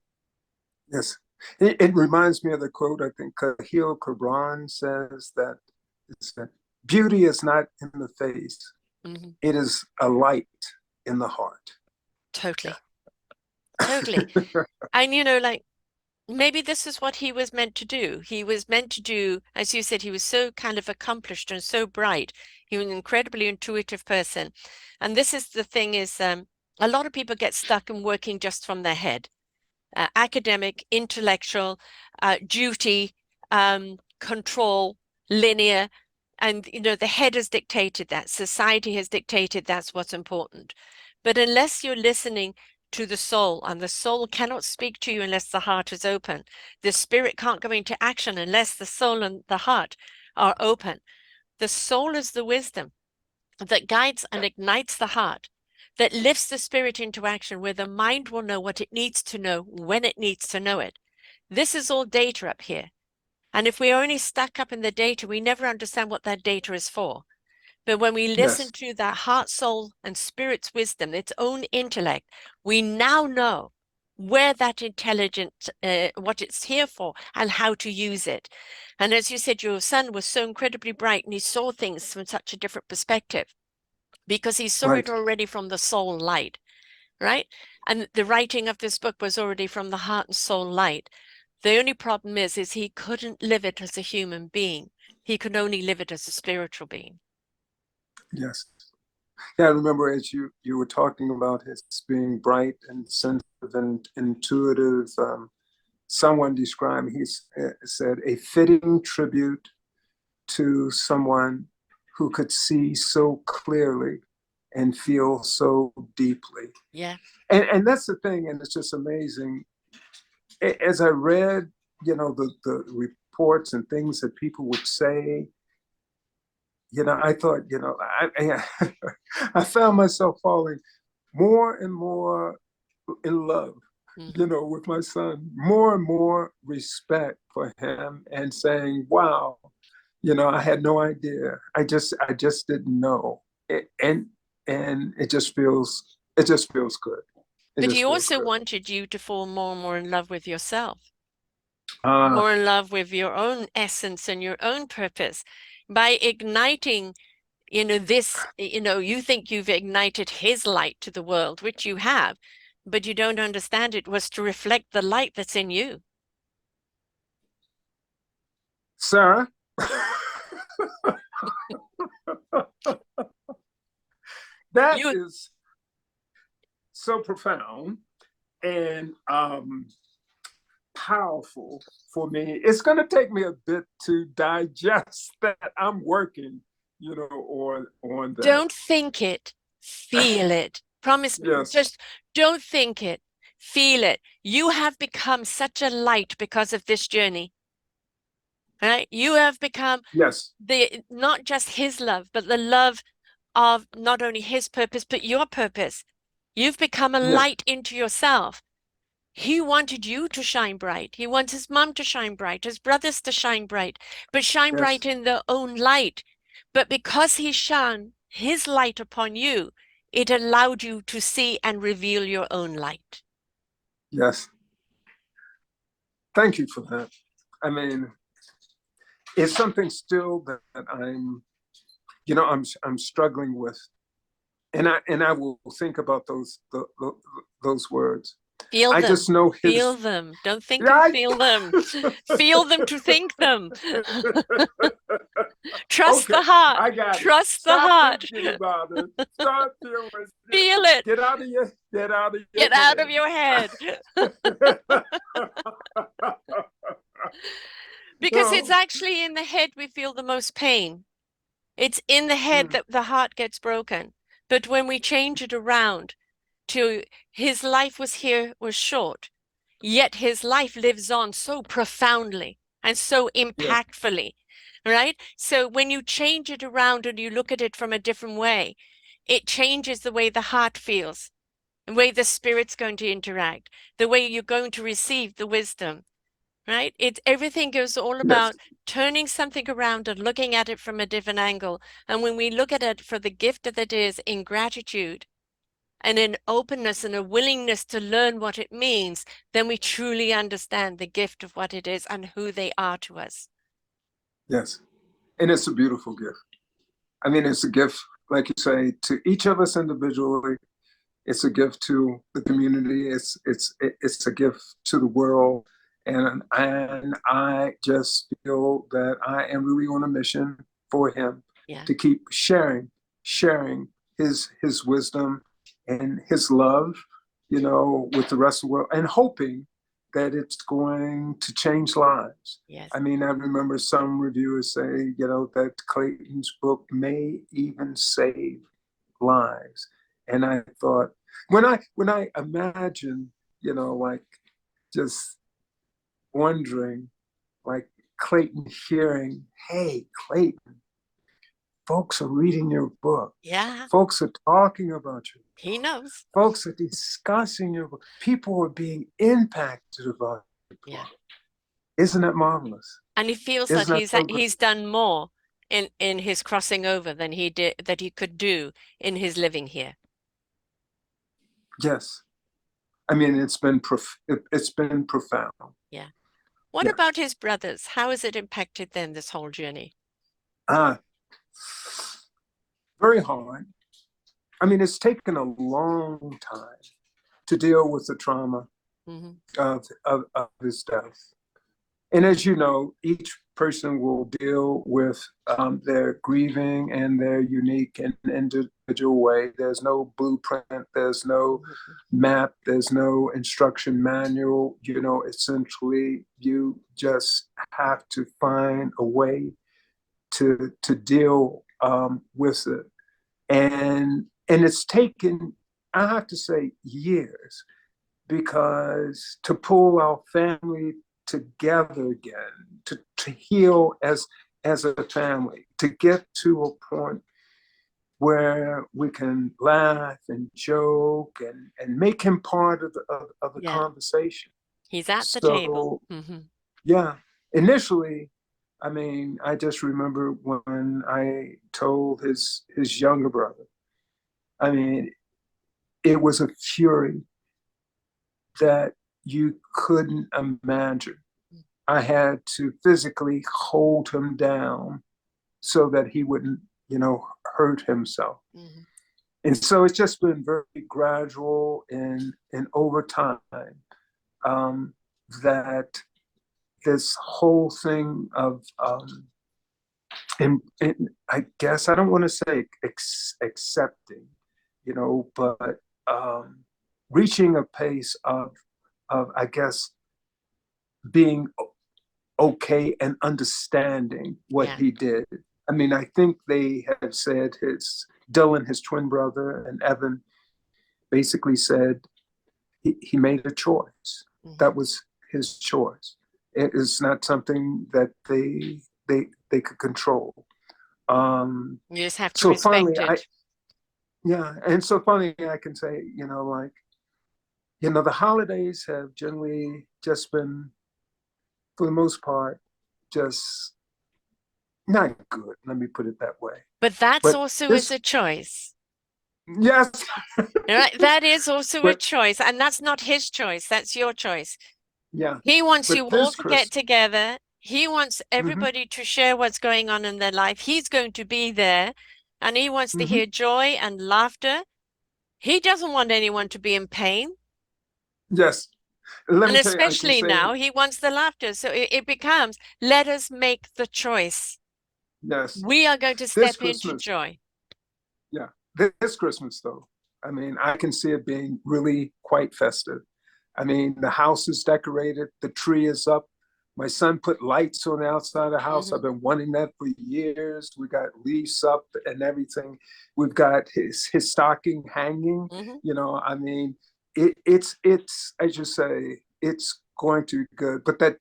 Yes. It reminds me of the quote, I think Kahil Kabran says that beauty is not in the face, Mm-hmm. it is a light in the heart. Totally. Totally. And like maybe this is what he was meant to do. He was meant to do, as you said, he was so kind of accomplished and so bright. He was an incredibly intuitive person. And this is the thing is, a lot of people get stuck in working just from their head. Academic, intellectual, duty, control, linear. And, the head has dictated that. Society has dictated that's what's important. But unless you're listening to the soul, and the soul cannot speak to you unless the heart is open. The spirit can't go into action unless the soul and the heart are open. The soul is the wisdom that guides and ignites the heart, that lifts the spirit into action, where the mind will know what it needs to know when it needs to know it. This is all data up here. And if we're only stuck up in the data, we never understand what that data is for. But when we listen Yes. to that heart, soul, and spirit's wisdom, its own intellect, we now know where that intelligence, what it's here for, and how to use it. And as you said, your son was so incredibly bright and he saw things from such a different perspective because he saw it Right. already from the soul light, right? And the writing of this book was already from the heart and soul light. The only problem is he couldn't live it as a human being. He could only live it as a spiritual being. Yes. Yeah, I remember as you were talking about his being bright and sensitive and intuitive. Someone described, he said, a fitting tribute to someone who could see so clearly and feel so deeply. Yeah. And that's the thing, and it's just amazing. As I read, the reports and things that people would say, I thought, I found myself falling more and more in love, Mm-hmm. with my son, more and more respect for him and saying, wow, I had no idea. I just didn't know. And it just feels good. It But he just feels also good. wanted you to fall more and more in love with yourself, Uh, more in love with your own essence and your own purpose by igniting, this, you think you've ignited his light to the world, which you have, but you don't understand it was to reflect the light that's in you. Sarah, that You is so profound and powerful for me. It's going to take me a bit to digest that. I'm working, on that. don't think it, feel it. Promise me, Yes, just don't think it, feel it. You have become such a light because of this journey, right? You have become yes, not just his love, but the love of not only his purpose, but your purpose. You've become a yes, light into yourself. He wanted you to shine bright. He wants his mom to shine bright, his brothers to shine bright, but shine yes, bright in their own light. But because he shone his light upon you, it allowed you to see and reveal your own light. Yes. Thank you for that. I mean, it's something still that I'm struggling with, and I will think about those words. Feel I them. just know Feel his. them. Don't think them, I, feel them. Feel them to think them. Trust okay, the heart. I got it. Trust the Stop heart. thinking about it. Start feeling it. Feel it. Get out of your Get out of your head. head. Because it's actually in the head we feel the most pain. It's in the head that the heart gets broken. But when we change it around to his life was short, yet his life lives on so profoundly and so Yeah. impactfully, right? So when you change it around and you look at it from a different way, it changes the way the heart feels, the way the spirit's going to interact, the way you're going to receive the wisdom, right? Everything goes all Yes. about turning something around and looking at it from a different angle. And when we look at it for the gift that it is in gratitude and in openness and a willingness to learn what it means, then we truly understand the gift of what it is and who they are to us. Yes. And it's a beautiful gift. I mean, it's a gift, like you say, to each of us individually. It's a gift to the community. It's a gift to the world, and I just feel that I am really on a mission for him to keep sharing his wisdom and his love, with the rest of the world, and hoping that it's going to change lives. Yes. I mean, I remember some reviewers say, that Clayton's book may even save lives. And I thought, when I imagine, like just wondering, like Clayton hearing, hey, Clayton, folks are reading your book. Yeah. Folks are talking about you. He knows. Folks are discussing your book. People are being impacted about your book. Yeah. Isn't that marvelous? And he feels Isn't that he's done more in his crossing over than he could do in his living here. Yes. I mean, it's been profound. Yeah. What about his brothers? How has it impacted them, this whole journey? Very hard. I mean, it's taken a long time to deal with the trauma of his death. And as you know, each person will deal with their grieving in their unique and individual way. There's no blueprint, there's no map, there's no instruction manual. Essentially, you just have to find a way to deal with it. And it's taken, I have to say, years, because to pull our family together again, to heal as a family, to get to a point where we can laugh and joke and make him part of the conversation. He's at the table. Yeah, initially, I mean, I just remember when I told his younger brother, I mean, it was a fury that you couldn't imagine. I had to physically hold him down so that he wouldn't, hurt himself. And so it's just been very gradual and over time that this whole thing of and I guess I don't want to say accepting, but reaching a pace of I guess being okay and understanding what he did. I mean, I think they have said Dylan, his twin brother, and Evan basically said he made a choice. That was his choice. It is not something that they could control. You just have to respect it. And so finally I can say, the holidays have generally just been, for the most part, just not good. Let me put it that way. But that's also is a choice. Yes. Right? That is also a But choice, and that's not his choice. That's your choice. yeah, He wants you but all this to get Christmas, together. He wants hmm everybody to share what's going on in their life. He's going to be there, and he wants to hmm hear joy and laughter. He doesn't want anyone to be in pain. yes. Let And me tell you, I can especially say now, he wants the laughter. So it becomes, let us make the choice. yes. We are going to This step into Christmas, joy. yeah. This Christmas, though, I mean, I can see it being really quite festive. I mean, the house is decorated, the tree is up. My son put lights on the outside of the house. I've Hmm. been wanting that for years. We got leaves up and everything. We've got his stocking hanging. Hmm. I mean, it's as you say, it's going to be good. But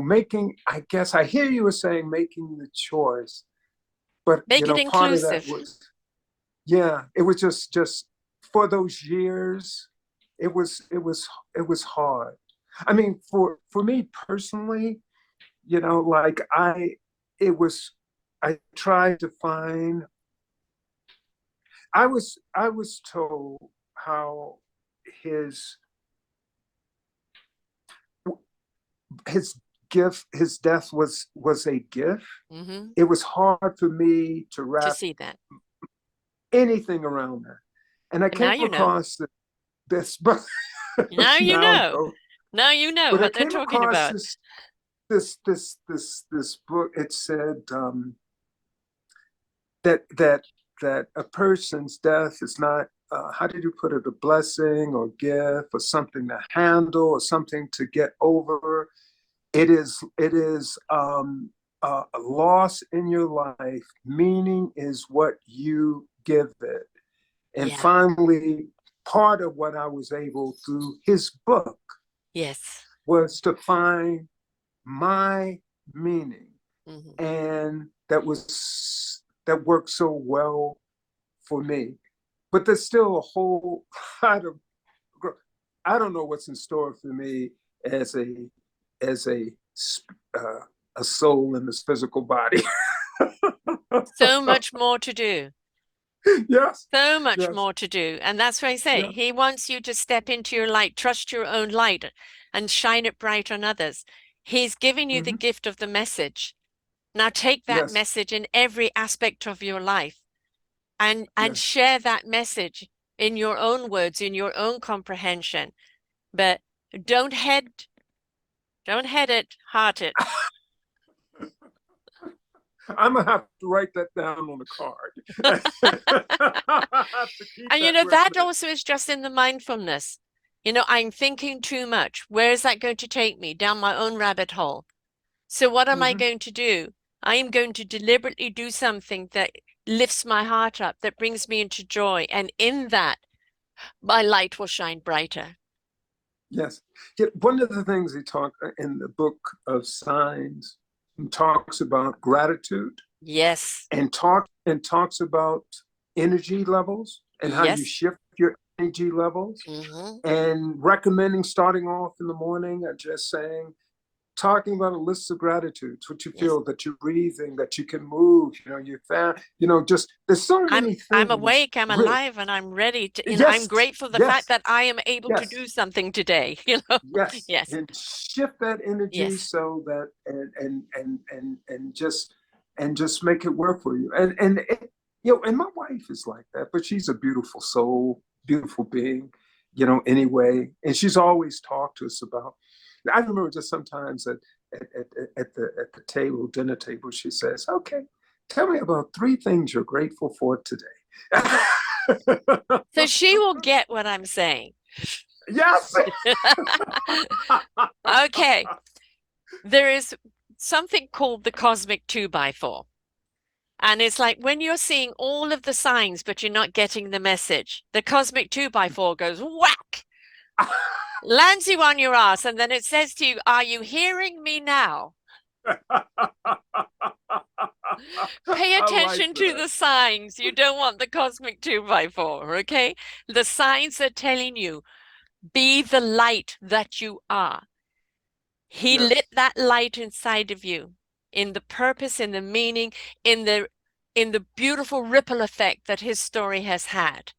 making. I guess I hear you were saying making the choice, but Make it part of that inclusive. was yeah, it was just for those years, it was hard. I mean, for me personally, like it was I tried to find I was told how his his his death was a gift. Hmm. It was hard for me to To wrap see that. anything around that. And I And now came you know. across this book. Now you Now I know. know. Now you know But I what they're came talking across about. this book. It said that a person's death is not how did you put it, a blessing or gift or something to handle or something to get over. It is a loss in your life. Meaning is what you give it. And Yeah. finally, part of what I was able through his book Yes. was to find my meaning, Hmm. and that worked so well for me. But there's still a whole lot of I don't know what's in store for me as a uh, a soul in this physical body. So much more to do. Yes, So much yes, more to do. And that's what I say. yeah, He wants you to step into your light, trust your own light, and shine it bright on others. He's giving you the hmm gift of the message. Now take that yes, message in every aspect of your life and yes. share that message in your own words, in your own comprehension. But don't head, don't head it, heart it. I'm gonna have to write that down on a card. I have to keep And that with that me. also is just in the mindfulness. I'm thinking too much. Where is that going to take me? Down my own rabbit hole. So what am I hmm going to do? I am going to deliberately do something that lifts my heart up, that brings me into joy. And in that, my light will shine brighter. Yes. Yeah, one of the things he talked in the book of signs, he talks about gratitude Yes. and talks about energy levels and how you Yes. shift your energy levels, Hmm. and recommending starting off in the morning and just saying, talking about a list of gratitudes, what you Yes. feel, that you're breathing, that you can move, you're fat, just there's so I'm many I'm things awake, I'm really. alive, and I'm ready to, I'm Yes, grateful the fact yes, that I am able to yes. do something today, Yes, Yes. and shift that energy Yes. so that and just make it work for you. And my wife is like that, but she's a beautiful soul, beautiful being, anyway. And she's always talked to us about. I remember just sometimes at the table, dinner table, she says, "Okay, tell me about three things you're grateful for today." So she will get what I'm saying. Yes. Okay. There is something called the cosmic 2x4. And it's like when you're seeing all of the signs, but you're not getting the message, the cosmic 2x4 goes whack, lands you on your ass, and then it says to you, are you hearing me now? Pay I like attention to that. the signs. You don't want the cosmic 2x4, okay? The signs are telling you, be the light that you are. He lit Yes. that light inside of you in the purpose, in the meaning, in the in the beautiful ripple effect that his story has had.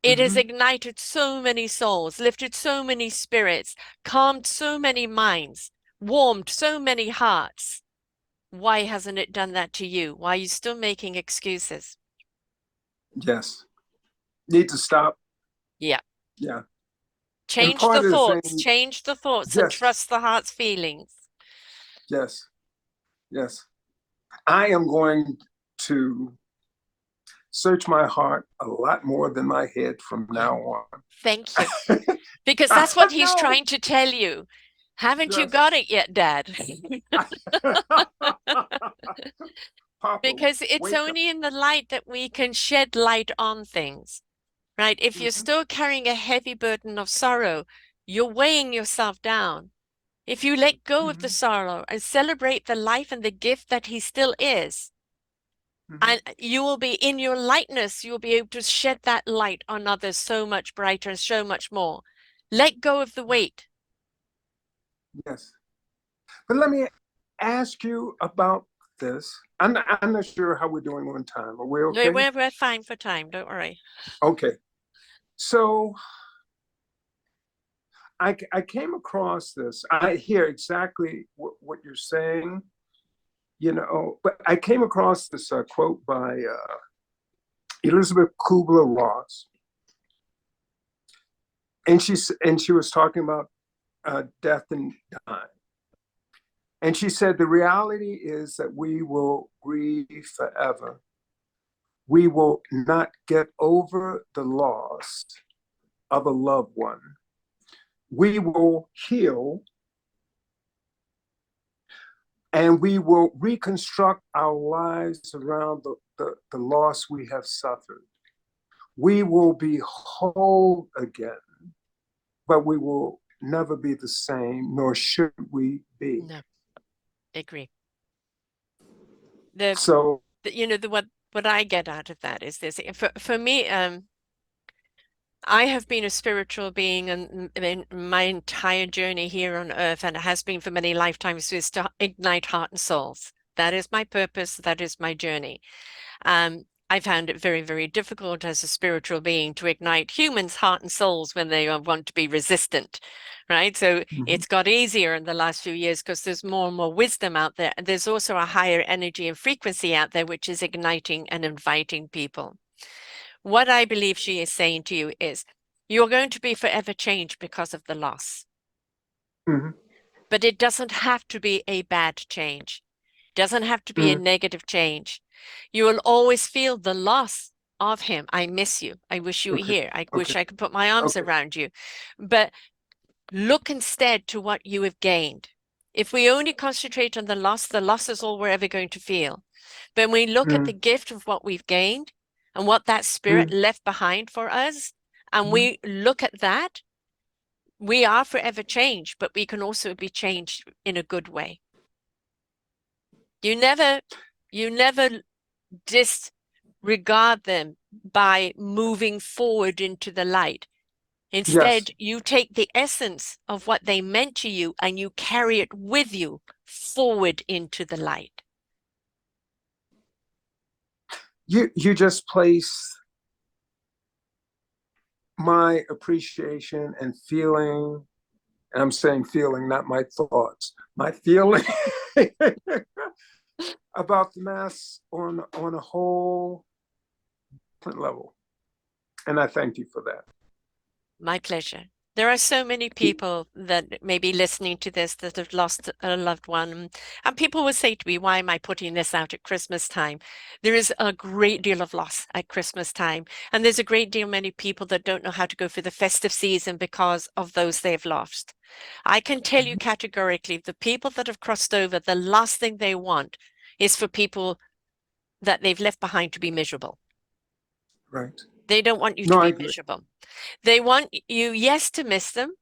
It has Mm-hmm. ignited so many souls, lifted so many spirits, calmed so many minds, warmed so many hearts. Why hasn't it done that to you? Why are you still making excuses? Yes. Need to stop. Yeah. Yeah. And Change the part of the thoughts, thing, change the thoughts and yes, trust the heart's feelings. yes, yes. I am going to search my heart a lot more than my head from Yeah. now on. Thank you. Because that's I what he's know. trying to tell you. Haven't you Yes. got it yet, Dad? Papa, Because it's wake up. only in the light that we can shed light on things, right? If you're Mm-hmm. still carrying a heavy burden of sorrow, you're weighing yourself down. If you let go of the Mm-hmm. sorrow and celebrate the life and the gift that he still is, Mm-hmm. and you will be in your lightness, you will be able to shed that light on others so much brighter and so much more. Let go of the weight. Yes. But let me ask you about this. I'm not sure how we're doing on time. Are we No, okay? we're fine for time, don't worry. Okay. So I came across this. I hear exactly what you're saying, but I came across this quote by Elizabeth Kubler-Ross, and she was talking about death and dying. And she said, the reality is that we will grieve forever. We will not get over the loss of a loved one. We will heal and we will reconstruct our lives around the loss we have suffered. We will be whole again, but we will never be the same, nor should we be. No, agree. The, So, what I get out of that is this. For me, I have been a spiritual being in my entire journey here on earth, and it has been for many lifetimes, is to ignite heart and souls. That is my purpose. That is my journey. I found it very, very difficult as a spiritual being to ignite humans' heart and souls when they want to be resistant, right? So mm-hmm. it's got easier in the last few years because there's more and more wisdom out there. And there's also a higher energy and frequency out there, which is igniting and inviting people. What I believe she is saying to you is, you're going to be forever changed because of the loss. Mm-hmm. But it doesn't have to be a bad change. Doesn't have to be a Mm-hmm. negative change. You will always feel the loss of him. I miss you. I wish you were Okay, here. I okay, wish I could put my arms okay. around you. But look instead to what you have gained. If we only concentrate on the loss is all we're ever going to feel. But when we look at Mm-hmm. the gift of what we've gained and what that spirit left behind for us, and Mm-hmm. we look at that, we are forever changed, but we can also be changed in a good way. You never disregard them by moving forward into the light. Yes, Instead, you take the essence of what they meant to you and you carry it with you forward into the light. you just place my appreciation and feeling, and I'm saying feeling, not my thoughts, my feeling about the mass on a whole different level. And I thank you for that. My pleasure. There are so many people that may be listening to this that have lost a loved one. And people will say to me, why am I putting this out at Christmas time? There is a great deal of loss at Christmas time. And there's a great deal many people that don't know how to go for the festive season because of those they've lost. I can tell you categorically, the people that have crossed over, the last thing they want is for people that they've left behind to be miserable. Right. They don't want you to No, I be agree. miserable. They want you, yes, to miss them,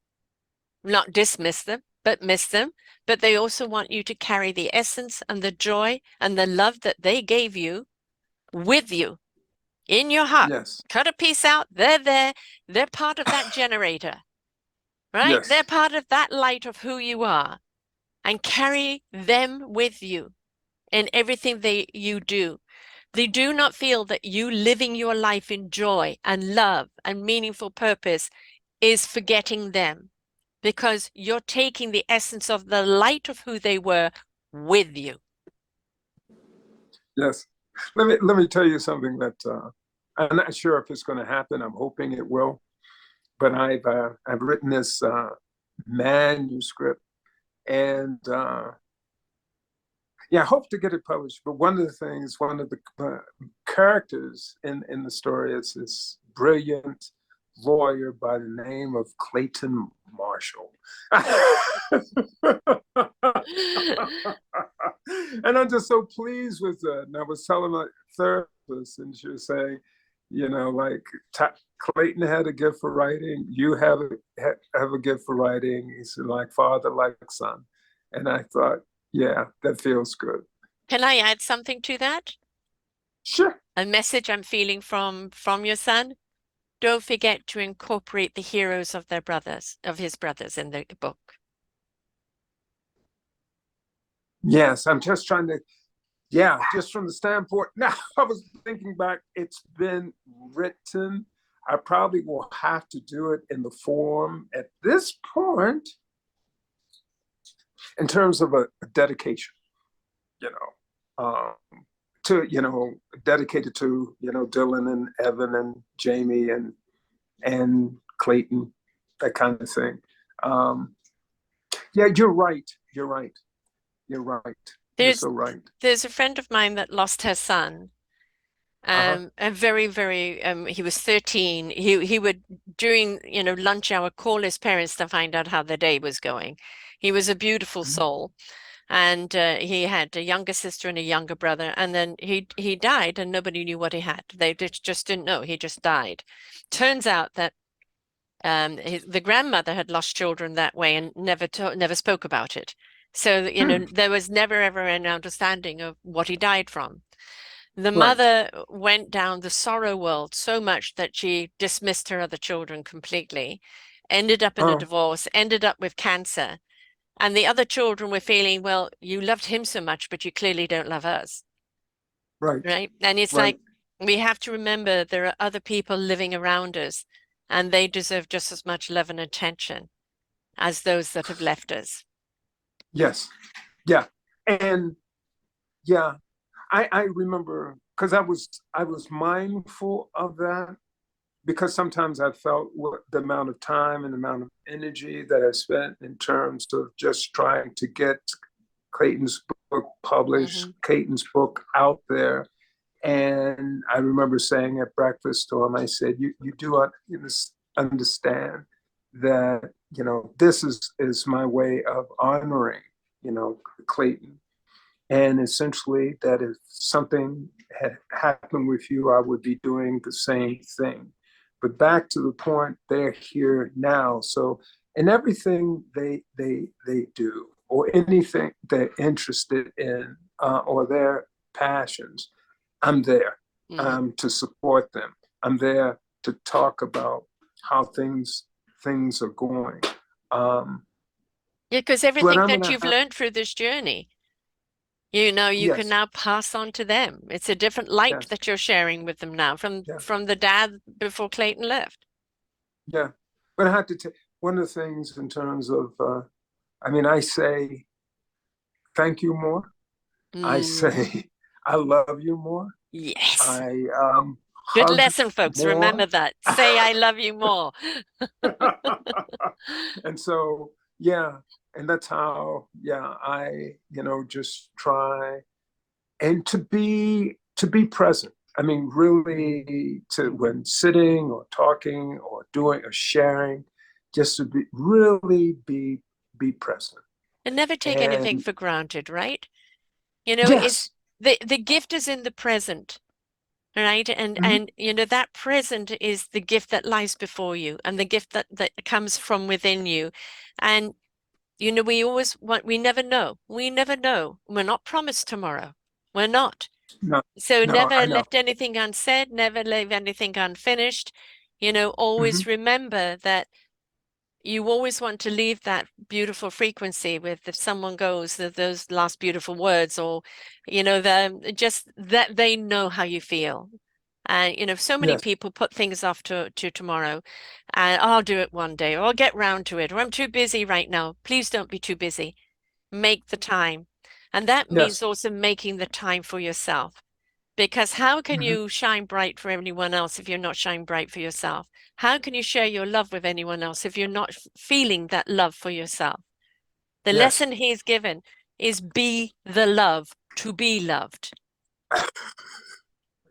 not dismiss them, but miss them. But they also want you to carry the essence and the joy and the love that they gave you with you in your heart. Yes. Cut a piece out, they're there. They're part of that generator, right? They're Yes. part of that light of who you are, and carry them with you in everything you do. They do not feel that you living your life in joy and love and meaningful purpose is forgetting them, because you're taking the essence of the light of who they were with you. Yes. Let me tell you something that I'm not sure if it's going to happen. I'm hoping it will. But I've written this manuscript, and yeah, I hope to get it published. But one of the things, one of the characters in the story is this brilliant lawyer by the name of Clayton Marshall. And I'm just so pleased with that. And I was telling my therapist, and she was saying, like Clayton had a gift for writing. You have a gift for writing. He said, like father, like son. And I thought, yeah, that feels good. Can I add something to that? Sure. A message I'm feeling from your son. Don't forget to incorporate the heroes of his brothers in the book. Yes, I'm just trying to, yeah, just from the standpoint. Now, I was thinking back, it's been written. I probably will have to do it in the form at this point in terms of a dedication, to, dedicated to, Dylan and Evan and Jamie and Clayton, that kind of thing. Yeah, you're right. You're right. You're right. You're so right. There's a friend of mine that lost her son. And very, very, he was 13. He would, during, lunch hour, call his parents to find out how the day was going. He was a beautiful soul. And he had a younger sister and a younger brother. And then he died and nobody knew what he had. They just didn't know. He just died. Turns out that the grandmother had lost children that way and never spoke about it. So, there was never ever an understanding of what he died from. The mother went down the sorrow world so much that she dismissed her other children completely, ended up in a divorce, ended up with cancer. And the other children were feeling, well, you loved him so much, but you clearly don't love us. Right. And it's like, we have to remember there are other people living around us, and they deserve just as much love and attention as those that have left us. Yes. Yeah. And yeah, I remember, because I was mindful of that, because sometimes I felt the amount of time and the amount of energy that I spent in terms of just trying to get Clayton's book published, Clayton's book out there. And I remember saying at breakfast to him, I said, you do understand that, this is my way of honoring, Clayton. And essentially that if something had happened with you, I would be doing the same thing. But back to the point, they're here now. So in everything they do, or anything they're interested in, or their passions, I'm there to support them. I'm there to talk about how things are going. Yeah, because everything that you've learned through this journey, you can now pass on to them. It's a different light that you're sharing with them now from the dad before Clayton left. Yeah, but I have to take one of the things in terms of, I say thank you more. I say I love you more. Yes. I good lesson, folks. More. Remember that. Say I love you more. And so, yeah, and that's how, I, just try and to be present. Really, to when sitting or talking or doing or sharing, just to really be present. And never take anything for granted, right? Yes. It's the gift is in the present, right? And that present is the gift that lies before you, and the gift that comes from within you. And we never know. We never know. We're not promised tomorrow. We're not. No. So never left anything unsaid, never leave anything unfinished. Always remember that you always want to leave that beautiful frequency with if someone goes those last beautiful words, or just that they know how you feel. And so many Yes. people put things off to tomorrow, and I'll do it one day, or I'll get round to it, or I'm too busy right now. Please don't be too busy. Make the time. And that means Yes. also making the time for yourself. Because how can Hmm. you shine bright for anyone else if you're not shining bright for yourself? How can you share your love with anyone else if you're not feeling that love for yourself? The Yes. lesson he's given is be the love to be loved.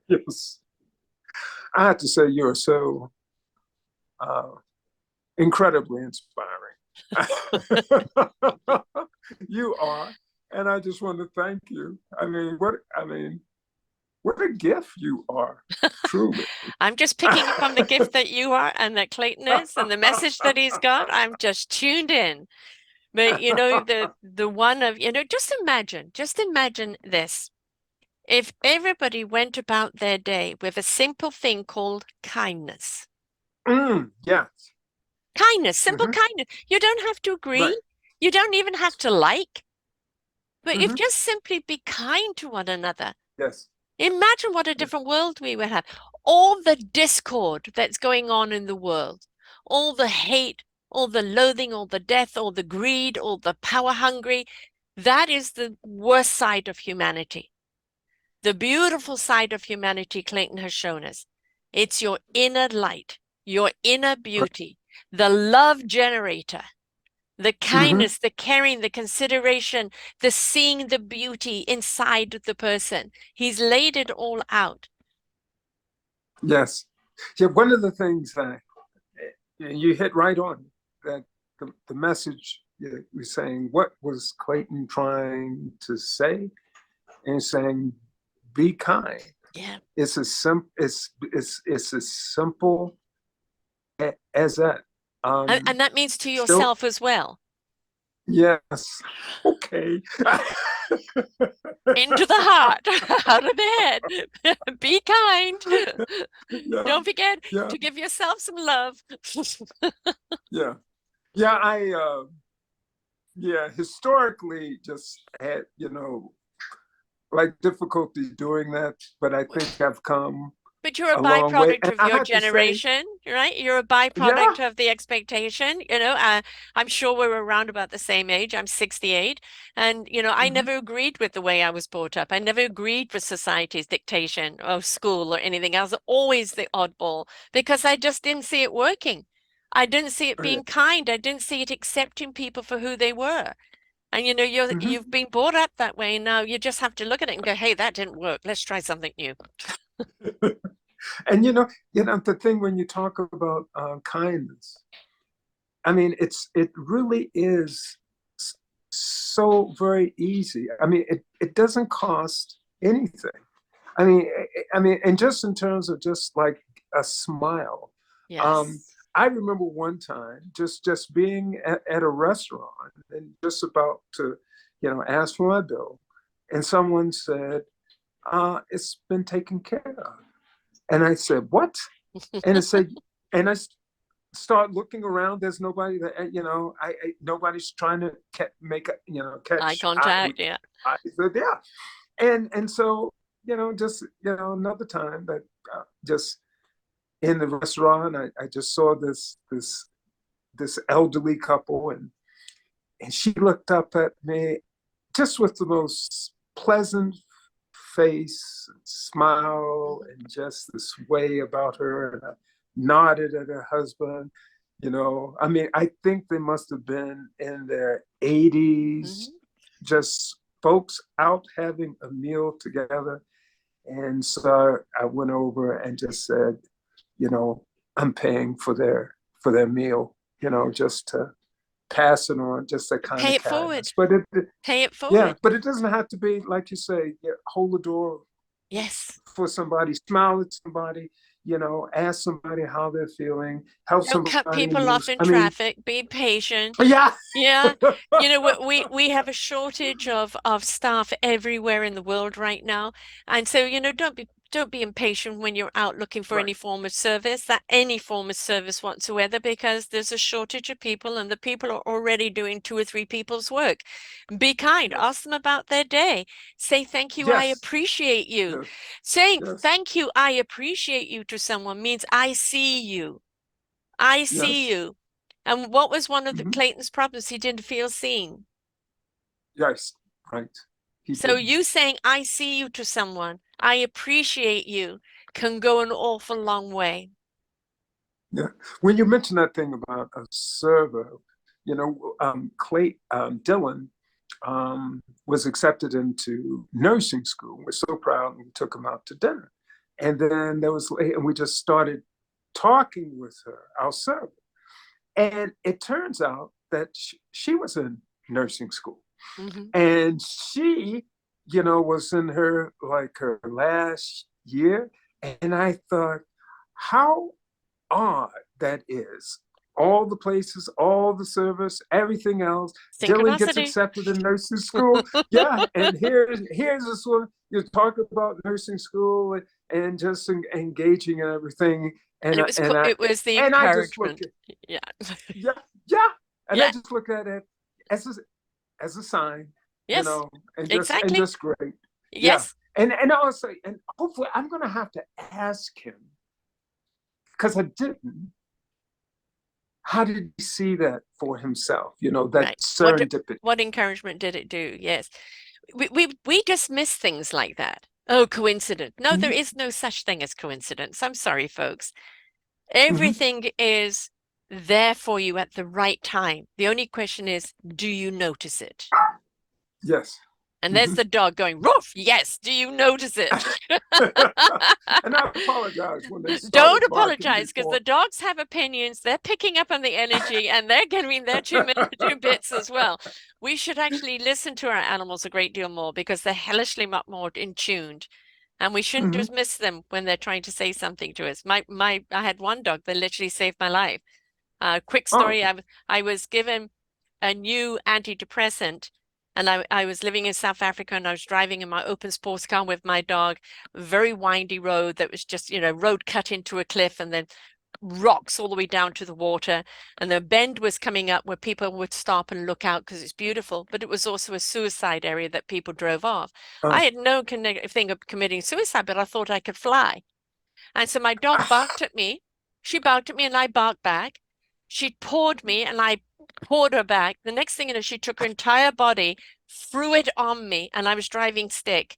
Yes. I have to say, you're so uh, incredibly inspiring. You are, and I just want to thank you. What a gift you are, truly. I'm just picking up on the gift that you are and that Clayton is and the message that he's got. I'm just tuned in. But the one of, just imagine this. If everybody went about their day with a simple thing called kindness. Yes. Kindness, simple Hmm. kindness. You don't have to Right. agree. You don't even have to like, but if Hmm. just simply be kind to one another. Yes. Imagine what a Yes. different world we would have. All the discord that's going on in the world, all the hate, all the loathing, all the death, all the greed, all the power hungry, that is the worst side of humanity. The beautiful side of humanity, Clayton has shown us. It's your inner light, your inner beauty, the love generator, the Hmm. kindness, the caring, the consideration, the seeing the beauty inside the person. He's laid it all out. Yes. Yeah. One of the things that you hit right on, that the message you're saying, what was Clayton trying to say? And saying, be kind. Yeah. It's as simple as that. And that means to Still, yourself as well. yes. Okay. Into the heart, out of the head. Be kind. Yeah, Don't forget yeah, to give yourself some love. yeah, yeah. Yeah, historically just had, like difficulty doing that, but I think I've come But you're a a long way. byproduct And of I your have to say, generation, right? You're a yeah. byproduct of the expectation. I'm sure we're around about the same age. I'm 68. And, I Mhm. never agreed with the way I was brought up. I never agreed with society's dictation or school or anything. I was always the oddball because I just didn't see it working. I didn't see it Oh, yeah. being kind. I didn't see it accepting people for who they were. And Mhm. you've been brought up that way. Now you just have to look at it and go, hey, that didn't work. Let's try something new. And the thing when you talk about kindness, I mean, it really is so very easy. I mean, it doesn't cost anything. And just in terms of just like a smile. Um, Yes. I remember one time just being at a restaurant and just about to, ask for my bill, and someone said, "It's been taken care of." And I said, "What?" And it said, and I start looking around. There's nobody that nobody's trying to make a Eye catch eye with contact, yeah. eye. So, yeah, and so just another time that just in the restaurant, I just saw this elderly couple, and she looked up at me just with the most pleasant face, and smile, Mhm. and just this way about her. And I nodded at her husband. I mean, I think they must have been in their 80s, Mhm. just folks out having a meal together. And so I went over and just said, you know, I'm paying for their meal, just to pass it on, just that kind Pay of it forward. kindness. But Pay it yeah, forward. but it doesn't have to be like you say. Yeah, hold the door Yes. for somebody, smile at somebody, ask somebody how they're feeling, help Don't cut somebody in people need. off in I mean, traffic. Be patient. yeah. Yeah. We have a shortage of staff everywhere in the world right now. And so, don't be don't be impatient when you're out looking for Right. any form of service, any form of service whatsoever, because there's a shortage of people and the people are already doing 2 or 3 people's work. Be kind, Yes. ask them about their day. Say, thank you, I Yes. appreciate you. Yes. Saying Yes. thank you, I appreciate you to someone means I see you. I see Yes. you. And what was one of the Mm-hmm. Clayton's problems? He didn't feel seen. Yes. Right. He So didn't. you saying, I see you to someone, I appreciate you, can go an awful long way. Yeah. When you mentioned that thing about a server, Dylan was accepted into nursing school. We're so proud, and we took him out to dinner. And then and we just started talking with her, our server. And it turns out that she was in nursing school. Mm-hmm. And she, was in her last year. And I thought, how odd that is. All the places, all the service, everything else. Dylan gets Synchronicity. accepted in nursing school. Yeah, and here's this one. You talk about nursing school and just engaging and everything. And And it was the I just look encouragement. at, Yeah. yeah, yeah, and I Yeah. just look at it as a sign, Yes. and Exactly. just great. Yeah, Yes. and also, and hopefully I'm gonna have to ask him because I didn't. How did he see that for himself? That Right. serendipity. What encouragement did it do? Yes. We dismiss things like that. Oh, coincidence. No, there Mm-hmm. is no such thing as coincidence. I'm sorry, folks. Mm-hmm. Everything is there for you at the right time. The only question is, do you notice it? Yes. And there's Mm-hmm. the dog going, Roof, yes, do you notice it? And I apologize when they Don't started barking apologize because the before. dogs have opinions. They're picking up on the energy and they're giving their 2 bits as well. We should actually listen to our animals a great deal more because they're hellishly much more in tuned. And we shouldn't Mm-hmm. dismiss them when they're trying to say something to us. I had one dog that literally saved my life. Quick Oh. story, I was given a new antidepressant and I was living in South Africa and I was driving in my open sports car with my dog, very windy road that was just, road cut into a cliff and then rocks all the way down to the water. And the bend was coming up where people would stop and look out because it's beautiful, but it was also a suicide area that people drove off. I Oh. had no thing of committing suicide, but I thought I could fly. And so my dog barked at me. She barked at me and I barked back. She pawed me and I pawed her back. The next thing you know, she took her entire body, threw it on me, and I was driving stick.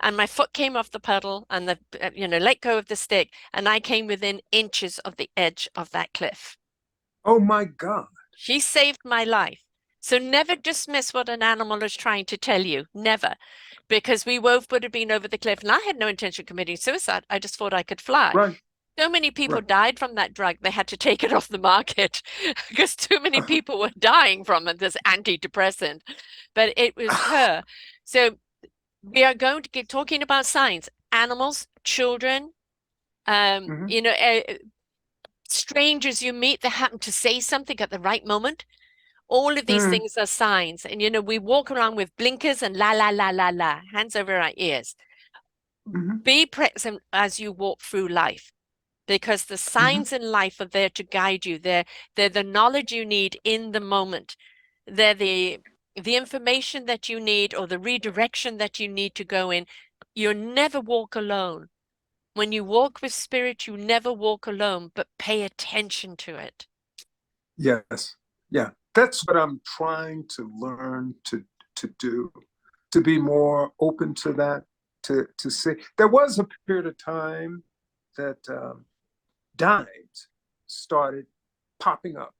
And my foot came off the pedal and let go of the stick. And I came within inches of the edge of that cliff. Oh my God. She saved my life. So never dismiss what an animal is trying to tell you. Never. Because we both would have been over the cliff. And I had no intention of committing suicide. I just thought I could fly. Right. So many people Right. died from that drug, they had to take it off the market because too many people were dying from it, this antidepressant. But it was her. So we are going to get talking about signs, animals, children, Mm-hmm. strangers you meet that happen to say something at the right moment. All of these Mm-hmm. things are signs. And, we walk around with blinkers and la, la, la, la, la, hands over our ears. Mm-hmm. Be present as you walk through life, because the Mm-hmm. signs in life are there to guide you. They're the knowledge you need in the moment. They're the information that you need or the redirection that you need to go in. You never walk alone. When you walk with spirit, you never walk alone, but pay attention to it. Yes. Yeah. That's what I'm trying to learn to do, to be more open to that, to see. There was a period of time that dimes started popping up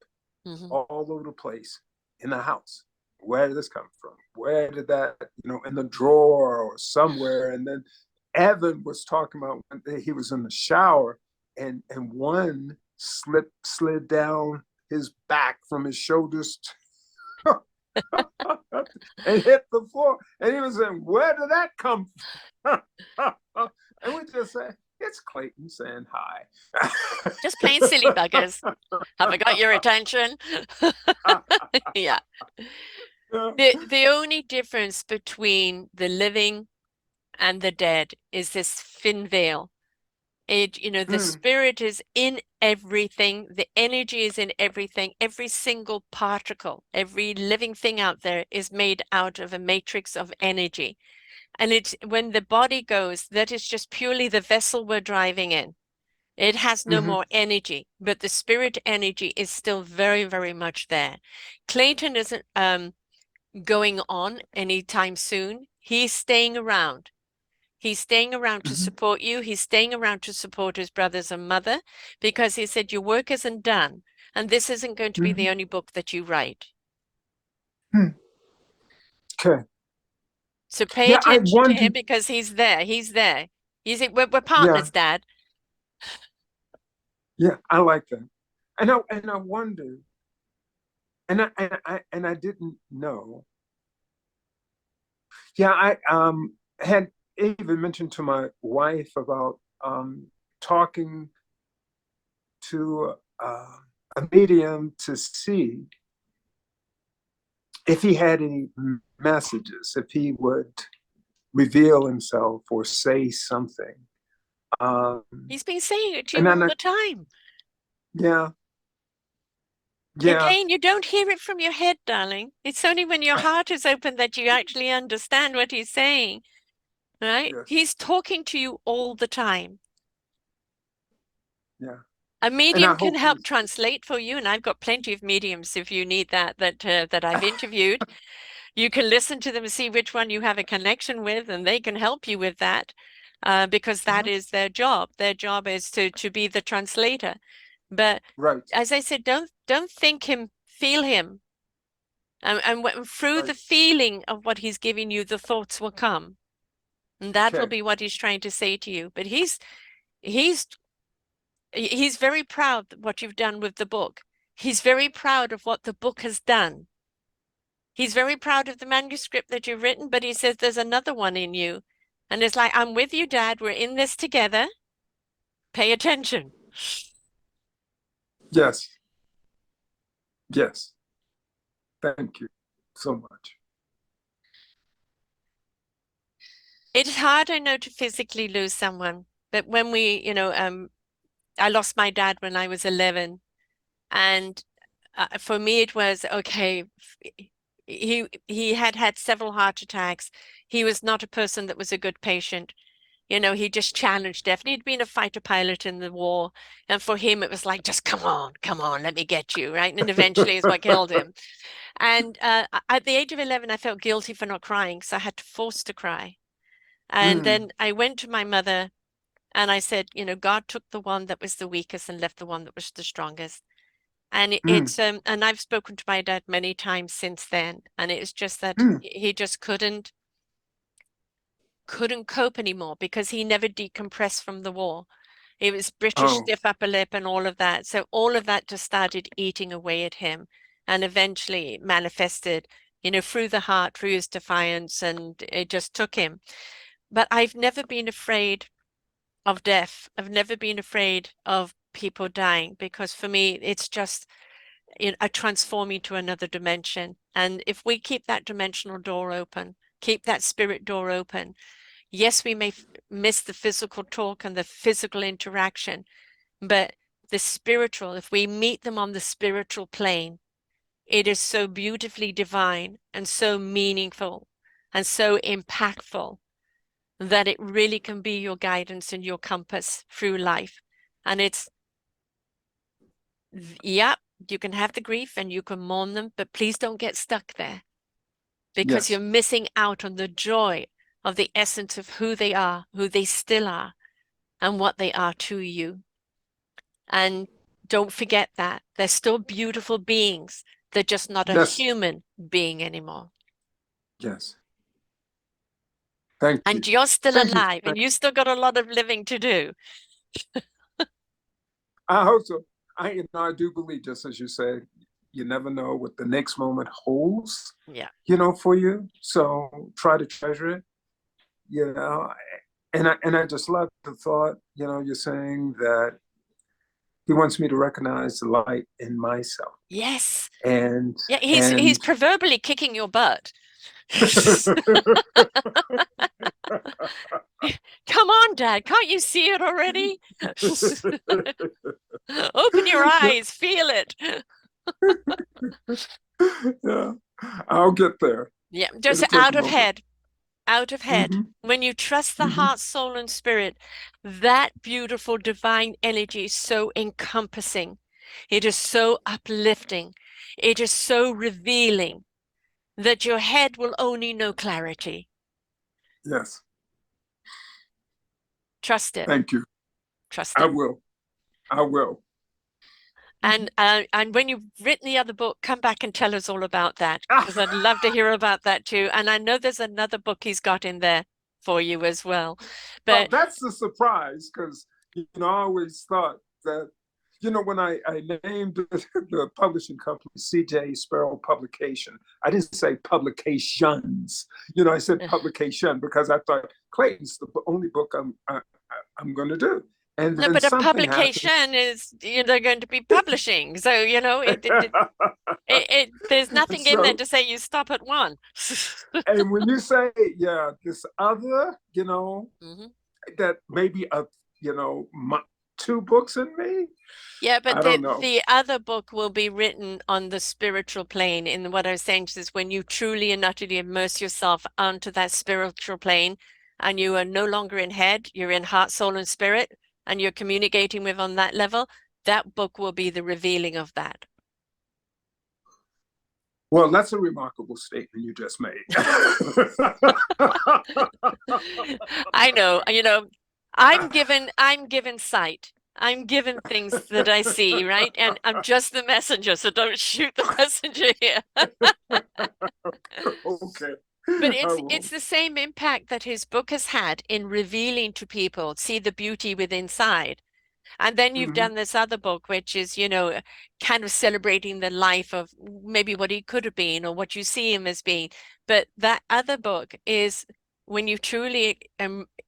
Mm-hmm. all over the place in the house. Where did this come from? Where did that, in the drawer or somewhere? And then Evan was talking about when he was in the shower and one slid down his back from his shoulders and hit the floor. And he was saying, where did that come from? And we just said, it's Clayton saying hi. Just plain silly buggers. Have I got your attention? Yeah. The only difference between the living and the dead is this thin veil. The spirit is in everything. The energy is in everything. Every single particle, every living thing out there is made out of a matrix of energy. And it's when the body goes, that is just purely the vessel we're driving in. It has no more energy, but the spirit energy is still very, very much there. Clayton isn't going on anytime soon. He's staying around. He's staying around to support you. He's staying around to support his brothers and mother because he said your work isn't done. And this isn't going to be the only book that you write. Okay. So pay attention to him because he's there. He's there. We're partners, Dad. Yeah, I like that. And I wonder, and I didn't know. Yeah, I had even mentioned to my wife about talking to a medium to see if he had any messages, if he would reveal himself or say something. He's been saying it to you all the time. Yeah. Again, you don't hear it from your head, darling. It's only when your heart is open that you actually understand what he's saying, right? Yes. He's talking to you all the time. Yeah. A medium can help translate for you, and I've got plenty of mediums if you need that I've interviewed. You can listen to them and see which one you have a connection with, and they can help you with that because that is their job. Their job is to be the translator. But as I said, don't think him, feel him. And through the feeling of what he's giving you, the thoughts will come. And that will be what he's trying to say to you. But he's very proud of what you've done with the book. He's very proud of what the book has done. He's very proud of the manuscript that you've written, but he says there's another one in you. And it's like, I'm with you, Dad. We're in this together. Pay attention. Yes. Yes. Thank you so much. It's hard, I know, to physically lose someone. But when I lost my dad when I was 11. And for me, it was, okay, he had several heart attacks. He was not a person that was a good patient. He just challenged definitely. He'd been a fighter pilot in the war. And for him, it was like, just come on, let me get you, right? And eventually is what killed him. And at the age of 11, I felt guilty for not crying, so I had to force to cry. And then I went to my mother and I said, God took the one that was the weakest and left the one that was the strongest. And and I've spoken to my dad many times since then. And it's just that he just couldn't cope anymore because he never decompressed from the war. It was British stiff upper lip and all of that. So all of that just started eating away at him and eventually manifested, through the heart, through his defiance, and it just took him. But I've never been afraid of death. I've never been afraid of people dying because for me, it's just a transforming to another dimension. And if we keep that dimensional door open, keep that spirit door open, yes, we may miss the physical talk and the physical interaction, but the spiritual, if we meet them on the spiritual plane, it is so beautifully divine and so meaningful and so impactful that it really can be your guidance and your compass through life. And it's, yeah, you can have the grief and you can mourn them, but please don't get stuck there because you're missing out on the joy of the essence of who they are, who they still are, and what they are to you. And don't forget that they're still beautiful beings. They're just not a human being anymore. Yes. Thank you. And you're still alive, and you still got a lot of living to do. I hope so. I do believe, just as you said, you never know what the next moment holds. Yeah. For you. So try to treasure it. And I just love the thought. You're saying that he wants me to recognize the light in myself. Yes. And yeah, he's proverbially kicking your butt. Come on, Dad, can't you see it already? Open your eyes, feel it. Yeah, I'll get there. Yeah, just It'll take a out of moment. head, out of head. Hmm. When you trust the Hmm. heart, soul, and spirit, that beautiful divine energy is so encompassing. It is so uplifting. It is so revealing that your head will only know clarity. Yes. Trust it. Thank you. Trust I it. will. I will. And when you've written the other book, come back and tell us all about that because I'd love to hear about that too. And I know there's another book he's got in there for you as well. Well, But that's the surprise because, I always thought that, when I named the publishing company CJ Sparrow Publication, I didn't say publications. I said publication because I thought Clayton's the only book I'm going to do. And no, then but a something happened. publication is they're going to be publishing. So, there's nothing in there So, to say you stop at one. and when you say, yeah, this other, Mhm. that maybe my, two books in me. Yeah, but I don't know. the other book will be written on the spiritual plane. In what I was saying is when you truly and utterly immerse yourself onto that spiritual plane and you are no longer in head, you're in heart, soul, and spirit, and you're communicating with on that level, that book will be the revealing of that. Well, that's a remarkable statement you just made. I know, I'm given sight. I'm given things that I see, right? And I'm just the messenger, so don't shoot the messenger here. Okay. But I it's won't. the same impact that his book has had in revealing to people, see the beauty within inside. And then you've Mm-hmm. done this other book, which is, kind of celebrating the life of maybe what he could have been or what you see him as being. But that other book is when you truly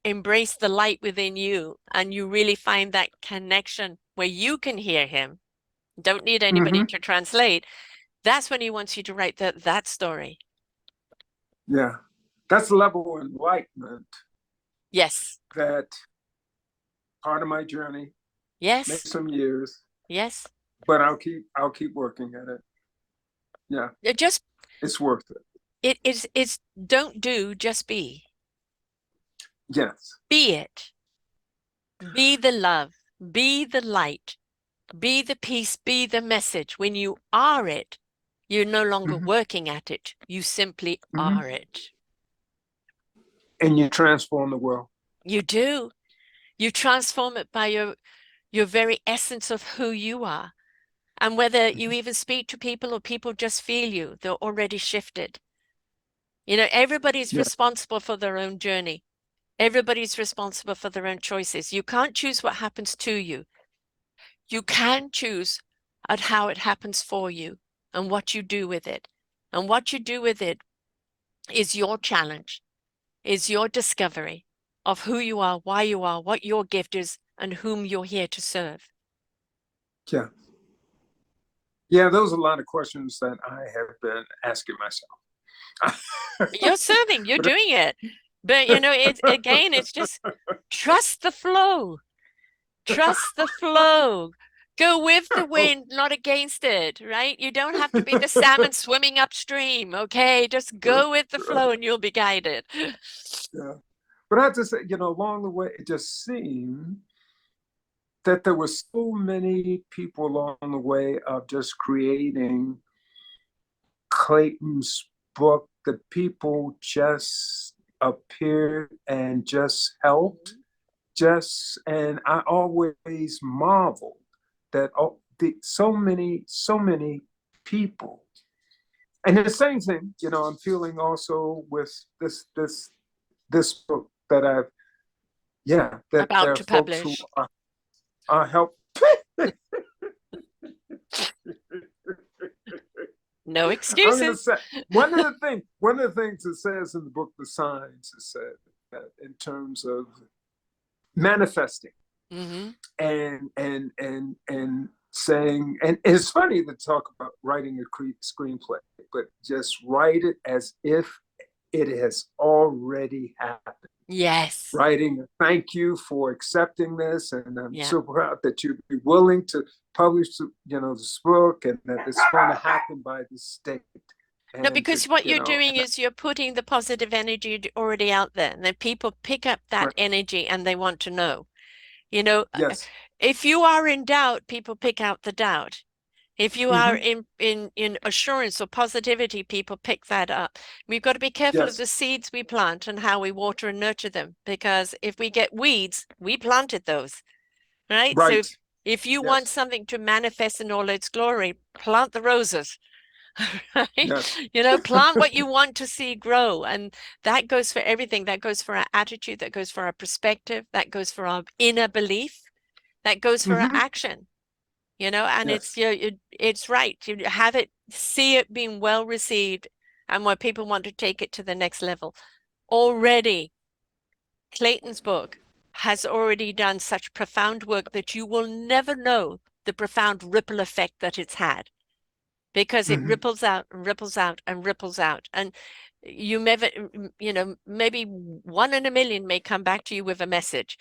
embrace the light within you and you really find that connection where you can hear him, don't need anybody Mm-hmm. to translate. That's when he wants you to write that story. Yeah. That's level of enlightenment Yes. that part of my journey, maybe Yes. some years, Yes. but I'll keep working at it. Yeah. It just It's worth it. it's don't do, just be. Yes. Be it. Be the love, be the light, be the peace, be the message. When you are it, you're no longer Mm-hmm. working at it. You simply Mm-hmm. are it. And you transform the world. You do. You transform it by your very essence of who you are. And whether you Mm-hmm. even speak to people or people just feel you, they're already shifted. Everybody's Yeah. responsible for their own journey. Everybody's responsible for their own choices. You can't choose what happens to you. You can choose at how it happens for you and what you do with it. And what you do with it is your challenge, is your discovery of who you are, why you are, what your gift is, and whom you're here to serve. Yeah. Yeah, those are a lot of questions that I have been asking myself. You're serving, you're But doing it. But it's just trust the flow. Trust the flow. Go with the oh, wind, not against it, right? You don't have to be the salmon swimming upstream, okay? Just go with the flow and you'll be guided. yeah. But I have to say, along the way, it just seemed that there were so many people along the way of just creating Clayton's book. The people just appeared and just helped. And I always marveled that so many people. And the same thing, I'm feeling also with this book that that there About are to folks who publish. are help. No I'm gonna excuses. say one of the things it says in the book, The Signs, is said that in terms of manifesting Mm-hmm. and saying, and it's funny to talk about writing a screenplay, but just write it as if it has already happened. Yes. Writing a thank you for accepting this, and I'm Yeah. so proud that you'd be willing to publish, this book, and that it's going to happen by this date. No, And to, because what you're doing is you're putting the positive energy already out there, and then people pick up that right, energy and they want to know. You know, yes, if you are in doubt, people pick out the doubt. If you are mm-hmm, in assurance or positivity, people pick that up. We've got to be careful of yes, the seeds we plant and how we water and nurture them, because if we get weeds, we planted those, right? So right, if you want yes, something to manifest in all its glory, plant the roses. Right? yes, Plant what you want to see grow. And that goes for everything. That goes for our attitude, that goes for our perspective, that goes for our inner belief, that goes for our mm-hmm, action. And yes, it's right. You have it, see it being well received, and where people want to take it to the next level. Already, Clayton's book has already done such profound work that you will never know the profound ripple effect that it's had, because it mm-hmm, ripples out and ripples out and ripples out. And you never, maybe one in a million may come back to you with a message.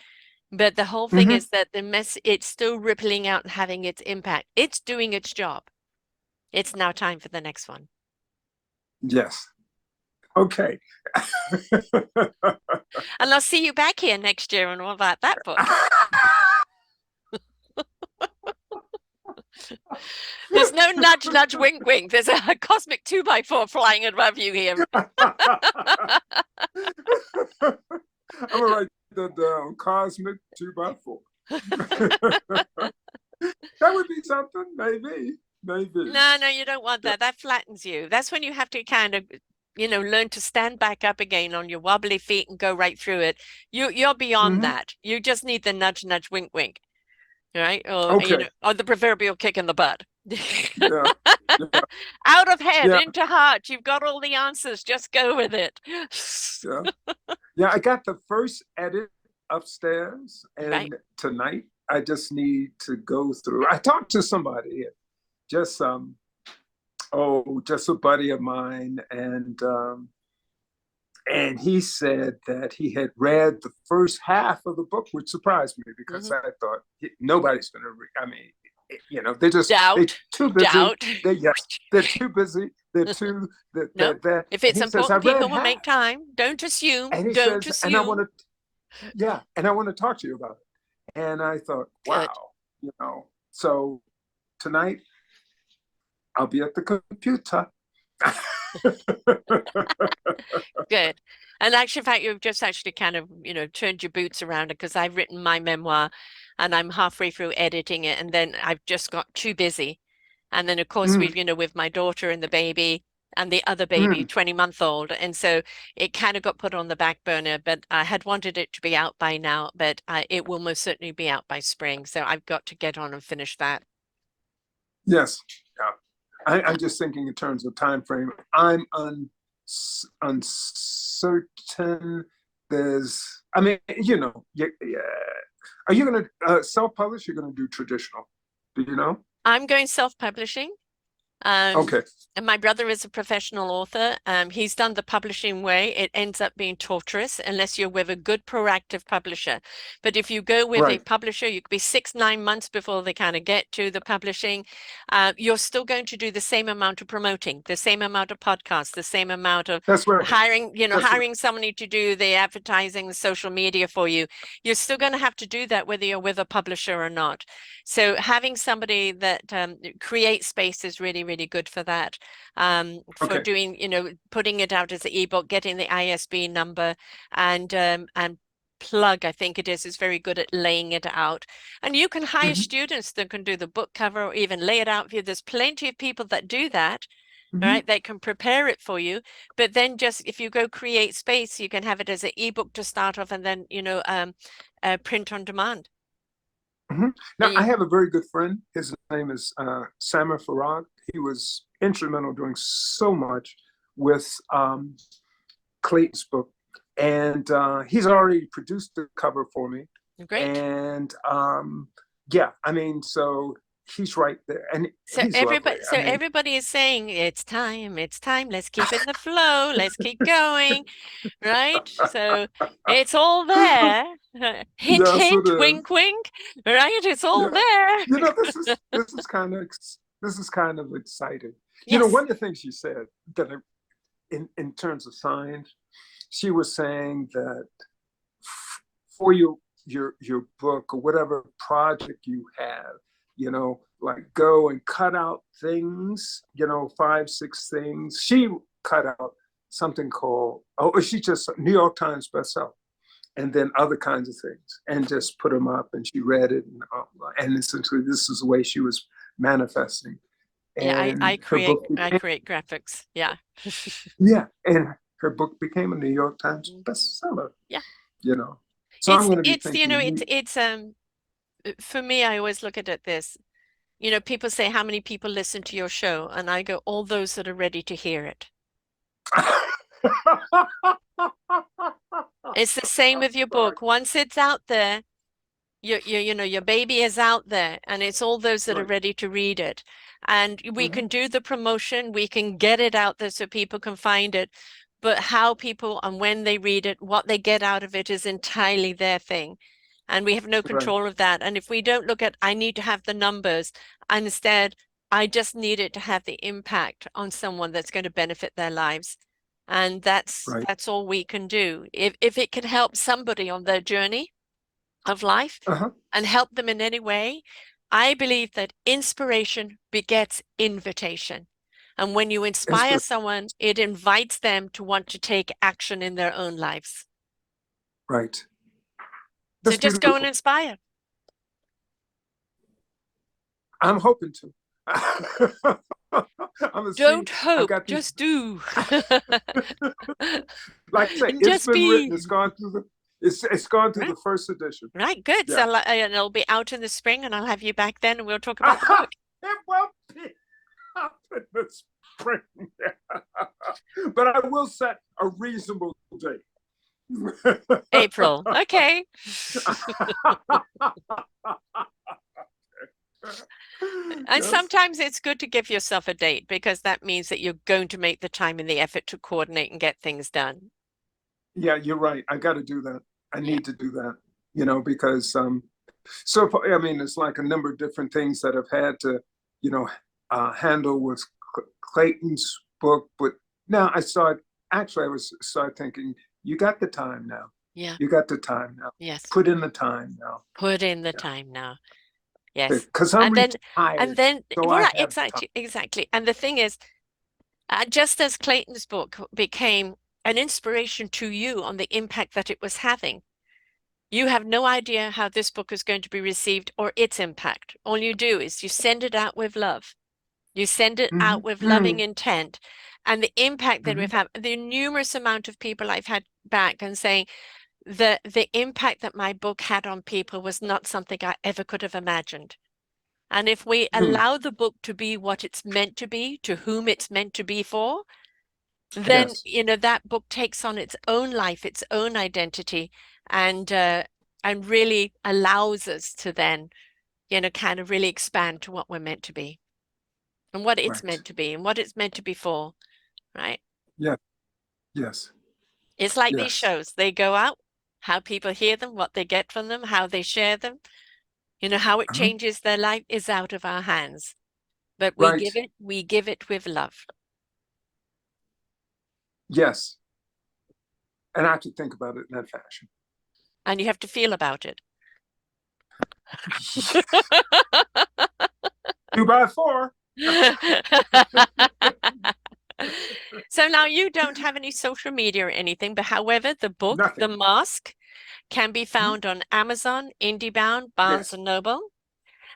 But the whole thing mm-hmm, is that it's still rippling out and having its impact. It's doing its job. It's now time for the next one. yes. Okay. And I'll see you back here next year and all about that book. There's no nudge, nudge, wink, wink. There's a cosmic 2x4 flying above you here. I'm gonna write that down. Cosmic 2x4. That would be something, maybe, maybe. No, you don't want that. That flattens you. That's when you have to kind of, learn to stand back up again on your wobbly feet and go right through it. You're beyond Mm-hmm. that. You just need the nudge, nudge, wink, wink, right? Or Okay. or the proverbial kick in the butt. Yeah. Yeah. Out of head, Yeah. into heart. You've got all the answers. Just go with it. Yeah. Yeah. I got the first edit upstairs, Right. and tonight I just need to go through. I talked to somebody, just just a buddy of mine, and he said that he had read the first half of the book, which surprised me because Mm-hmm. I thought nobody's going to read. I mean, they're Doubt, too busy. doubt. They're too busy. They're too No, that. if And it's he says I important, read people will half, make time. Don't assume. and he Don't says, and I assume. want to, yeah, and I want to talk to you about it. And I thought, Good. wow. So tonight I'll be at the computer. Good. And actually, in fact, you've just actually kind of, turned your boots around, because I've written my memoir and I'm halfway through editing it. And then I've just got too busy. And then, of course, Mm, with my daughter and the baby and the other baby, mm, 20-month-old. And so it kind of got put on the back burner, but I had wanted it to be out by now, but it will most certainly be out by spring. So I've got to get on and finish that. yes. Yeah. I'm just thinking in terms of time frame. I'm uncertain. I mean, yeah. Are you going to self-publish? You're going to do traditional? Do you know? I'm going self-publishing. Okay. And my brother is a professional author. He's done the publishing way. It ends up being torturous unless you're with a good proactive publisher. But if you go with a Right. publisher, you could be 6-9 months before they kind of get to the publishing. You're still going to do the same amount of promoting, the same amount of podcasts, the same amount of That's right. hiring, That's right. hiring somebody to do the advertising, the social media for you. You're still going to have to do that whether you're with a publisher or not. So having somebody that creates space is really, really good for that. For Okay. doing, putting it out as an ebook, getting the ISB number, and Plug, I think it is very good at laying it out. And you can hire Mm-hmm. students that can do the book cover or even lay it out for you. There's plenty of people that do that, Mm-hmm. right? They can prepare it for you. But then just if you go create space, you can have it as an ebook to start off, and then print on demand. Mm-hmm. Now, And I you, have a very good friend. His name is Samar Farag. He was instrumental doing so much with Clayton's book. And he's already produced the cover for me. great. And yeah, I mean, so he's right there, and So he's lovely. everybody, so I mean, everybody is saying it's time, it's time. Let's keep in the flow. Let's keep going, right? So it's all there. Hint, yes, it hint, is. wink, wink. Right? It's all Yeah, there. this is kind of exciting. You know, Yes. one of the things she said that in terms of signs, she was saying that for your book or whatever project you have, you know, like go and cut out things, you know, 5, 6 things. She cut out something called, oh, she just New York Times bestseller, and then other kinds of things, and just put them up. And she read it, and essentially this is the way she was manifesting. Yeah, And her book I became, create graphics. Yeah. yeah, and her book became a New York Times Mm. bestseller. Yeah. You know, so I'm going to be It's you thinking know of you. it's for me I always look at it this. You know, people say how many people listen to your show, and I go all those that are ready to hear it. It's the same with your Right, book. Once it's out there, you know your baby is out there, and it's all those that are right. ready to read it. And we Mm-hmm. can do the promotion, we can get it out there so people can find it, but how people and when they read it, what they get out of it is entirely their thing. And we have no Right, control of that. And if we don't look at, I need to have the numbers, instead, I just need it to have the impact on someone that's going to benefit their lives. And right. that's all we can do. If it can help somebody on their journey of life Uh-huh. and help them in any way, I believe that inspiration begets invitation. And when you inspire Inspiration. someone, it invites them to want to take action in their own lives. Right. So That's just go and beautiful. inspire. I'm hoping to. I'm gonna see. Don't I've hope, got these. just do. Like I say, And it's just been written. It's be. gone through the. It's gone through Right, the first edition. right, good. Yeah. So and it'll be out in the spring, and I'll have you back then, and we'll talk about the book. It won't be up in the spring, but I will set a reasonable date. April. Okay. And Yes. sometimes it's good to give yourself a date because that means that you're going to make the time and the effort to coordinate and get things done. Yeah, you're right. I got to do that. I Yeah. need to do that. You know, because so I mean, it's like a number of different things that I've had to, you know, handle with Clayton's book. But now I was started thinking, you got the time now. Yeah. You got the time now. Yes. Put in the time now. Put in the Yeah, time now. Yes. because I'm And retired, then, so I right, have time. exactly, exactly. And the thing is, just as Clayton's book became an inspiration to you on the impact that it was having, you have no idea how this book is going to be received or its impact. All you do is you send it out with love. You send it Mm-hmm. out with loving Mm-hmm. intent. And the impact that Mm-hmm. we've had, the numerous amount of people I've had back and saying the impact that my book had on people was not something I ever could have imagined. And if we Mm-hmm. allow the book to be what it's meant to be, to whom it's meant to be for, then, Yes. you know, that book takes on its own life, its own identity, and really allows us to then, you know, kind of really expand to what we're meant to be and what it's Right. meant to be and what it's meant to be for, right? Yeah. Yes. It's like these Yes. shows, they go out, how people hear them, what they get from them, how they share them, you know, how it Uh-huh. changes their life is out of our hands. But Right. we give it with love. Yes. And I have to think about it in that fashion. And you have to feel about it. 2 by 4. So now you don't have any social media or anything, but however, the book, The Nothing. Mask, can be Mhm. found on Amazon, IndieBound, Barnes Yes. and Noble,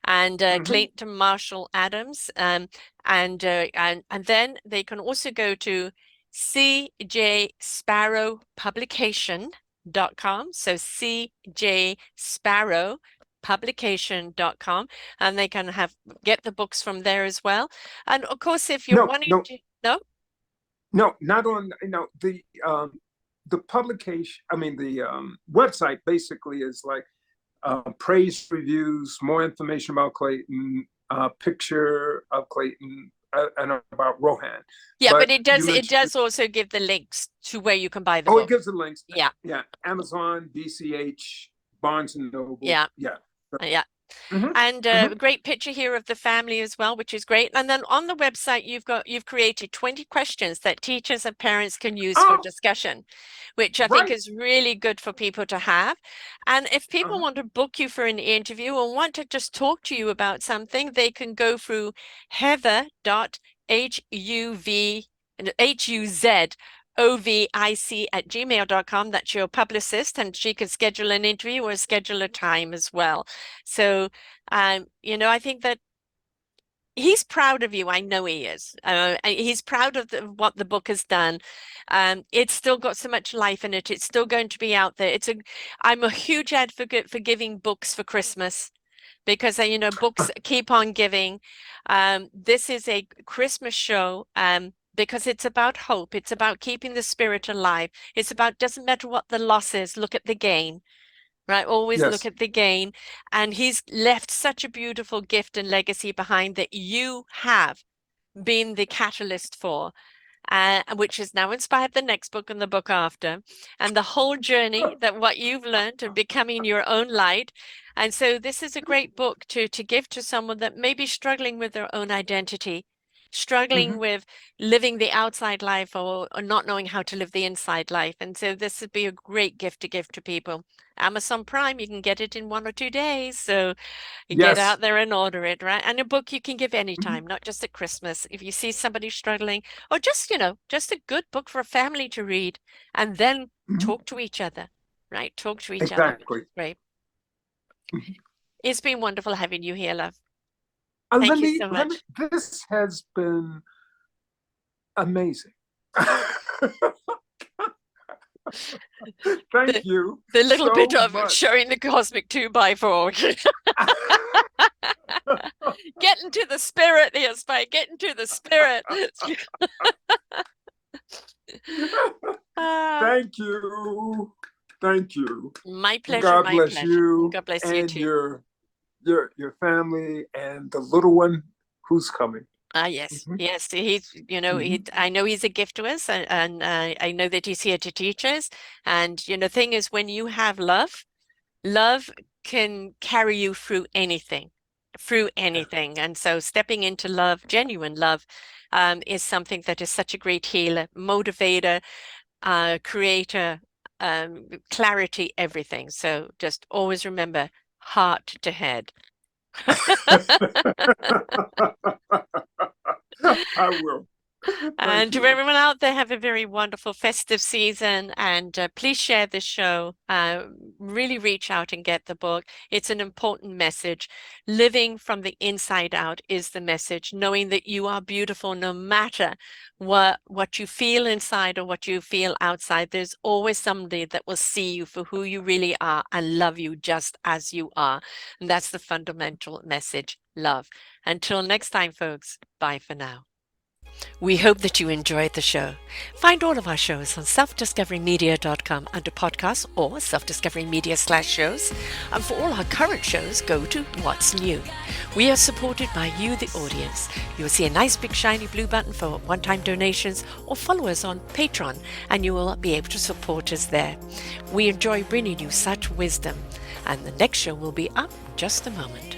and Hmm. Clayton Marshall Adams, and then they can also go to cjsparrowpublication.com. So cjsparrowpublication.com, and they can get the books from there as well. And of course, if you're No, wanting no, to, no, no, not on, the publication, I mean, the website basically is like praise reviews, more information about Clayton, picture of Clayton, and about Rohan. Yeah, but it does also give the links to where you can buy the book. It gives the links. Yeah. Yeah. Amazon, BCH, Barnes and Noble. Yeah. Yeah. Yeah. And a great picture here of the family as well, which is great. And then on the website, you've created 20 questions that teachers and parents can use for discussion, which I think is really good for people to have. And if people want to book you for an interview or want to just talk to you about something, they can go through heather.huzovic@gmail.com. That's your publicist, and she can schedule an interview or schedule a time as well. So, I think that he's proud of you. I know he is. He's proud of what the book has done. It's still got so much life in it. It's still going to be out there. I'm a huge advocate for giving books for Christmas, because books keep on giving. This is a Christmas show because it's about hope. It's about keeping the spirit alive. It's about, doesn't matter what the loss is, look at the gain. Right, always look at the gain. And he's left such a beautiful gift and legacy behind that you have been the catalyst for, which has now inspired the next book and the book after, and the whole journey that what you've learned and becoming your own light. And so this is a great book to give to someone that may be struggling with their own identity, struggling with living the outside life, or not knowing how to live the inside life. And so this would be a great gift to give to people. Amazon Prime, you can get it in 1 or 2 days. So you get out there and order it, right? And a book you can give anytime, not just at Christmas. If you see somebody struggling, or just, just a good book for a family to read, and then talk to each other, right? Talk to each other. Great. It's been wonderful having you here, love. Thank you so much. This has been amazing. Thank you. The little bit of showing the cosmic 2x4. Get into the spirit here, Spike. Get into the spirit. Thank you. Thank you. My pleasure. God bless you. God bless you too. Your family and the little one who's coming. Yes, yes. He's, I know he's a gift to us, and I know that he's here to teach us. And the thing is, when you have love can carry you through anything. And so stepping into love, genuine love, is something that is such a great healer, motivator, creator, clarity, everything. So just always remember, heart to head. I will. And to everyone out there, have a very wonderful festive season, and please share this show. Really reach out and get the book. It's an important message. Living from the inside out is the message, knowing that you are beautiful no matter what you feel inside or what you feel outside. There's always somebody that will see you for who you really are and love you just as you are. And that's the fundamental message, love. Until next time, folks, bye for now. We hope that you enjoyed the show. Find all of our shows on selfdiscoverymedia.com under podcasts or selfdiscoverymedia/shows. And for all our current shows, go to What's New. We are supported by you, the audience. You'll see a nice big shiny blue button for one-time donations, or follow us on Patreon and you will be able to support us there. We enjoy bringing you such wisdom. And the next show will be up in just a moment.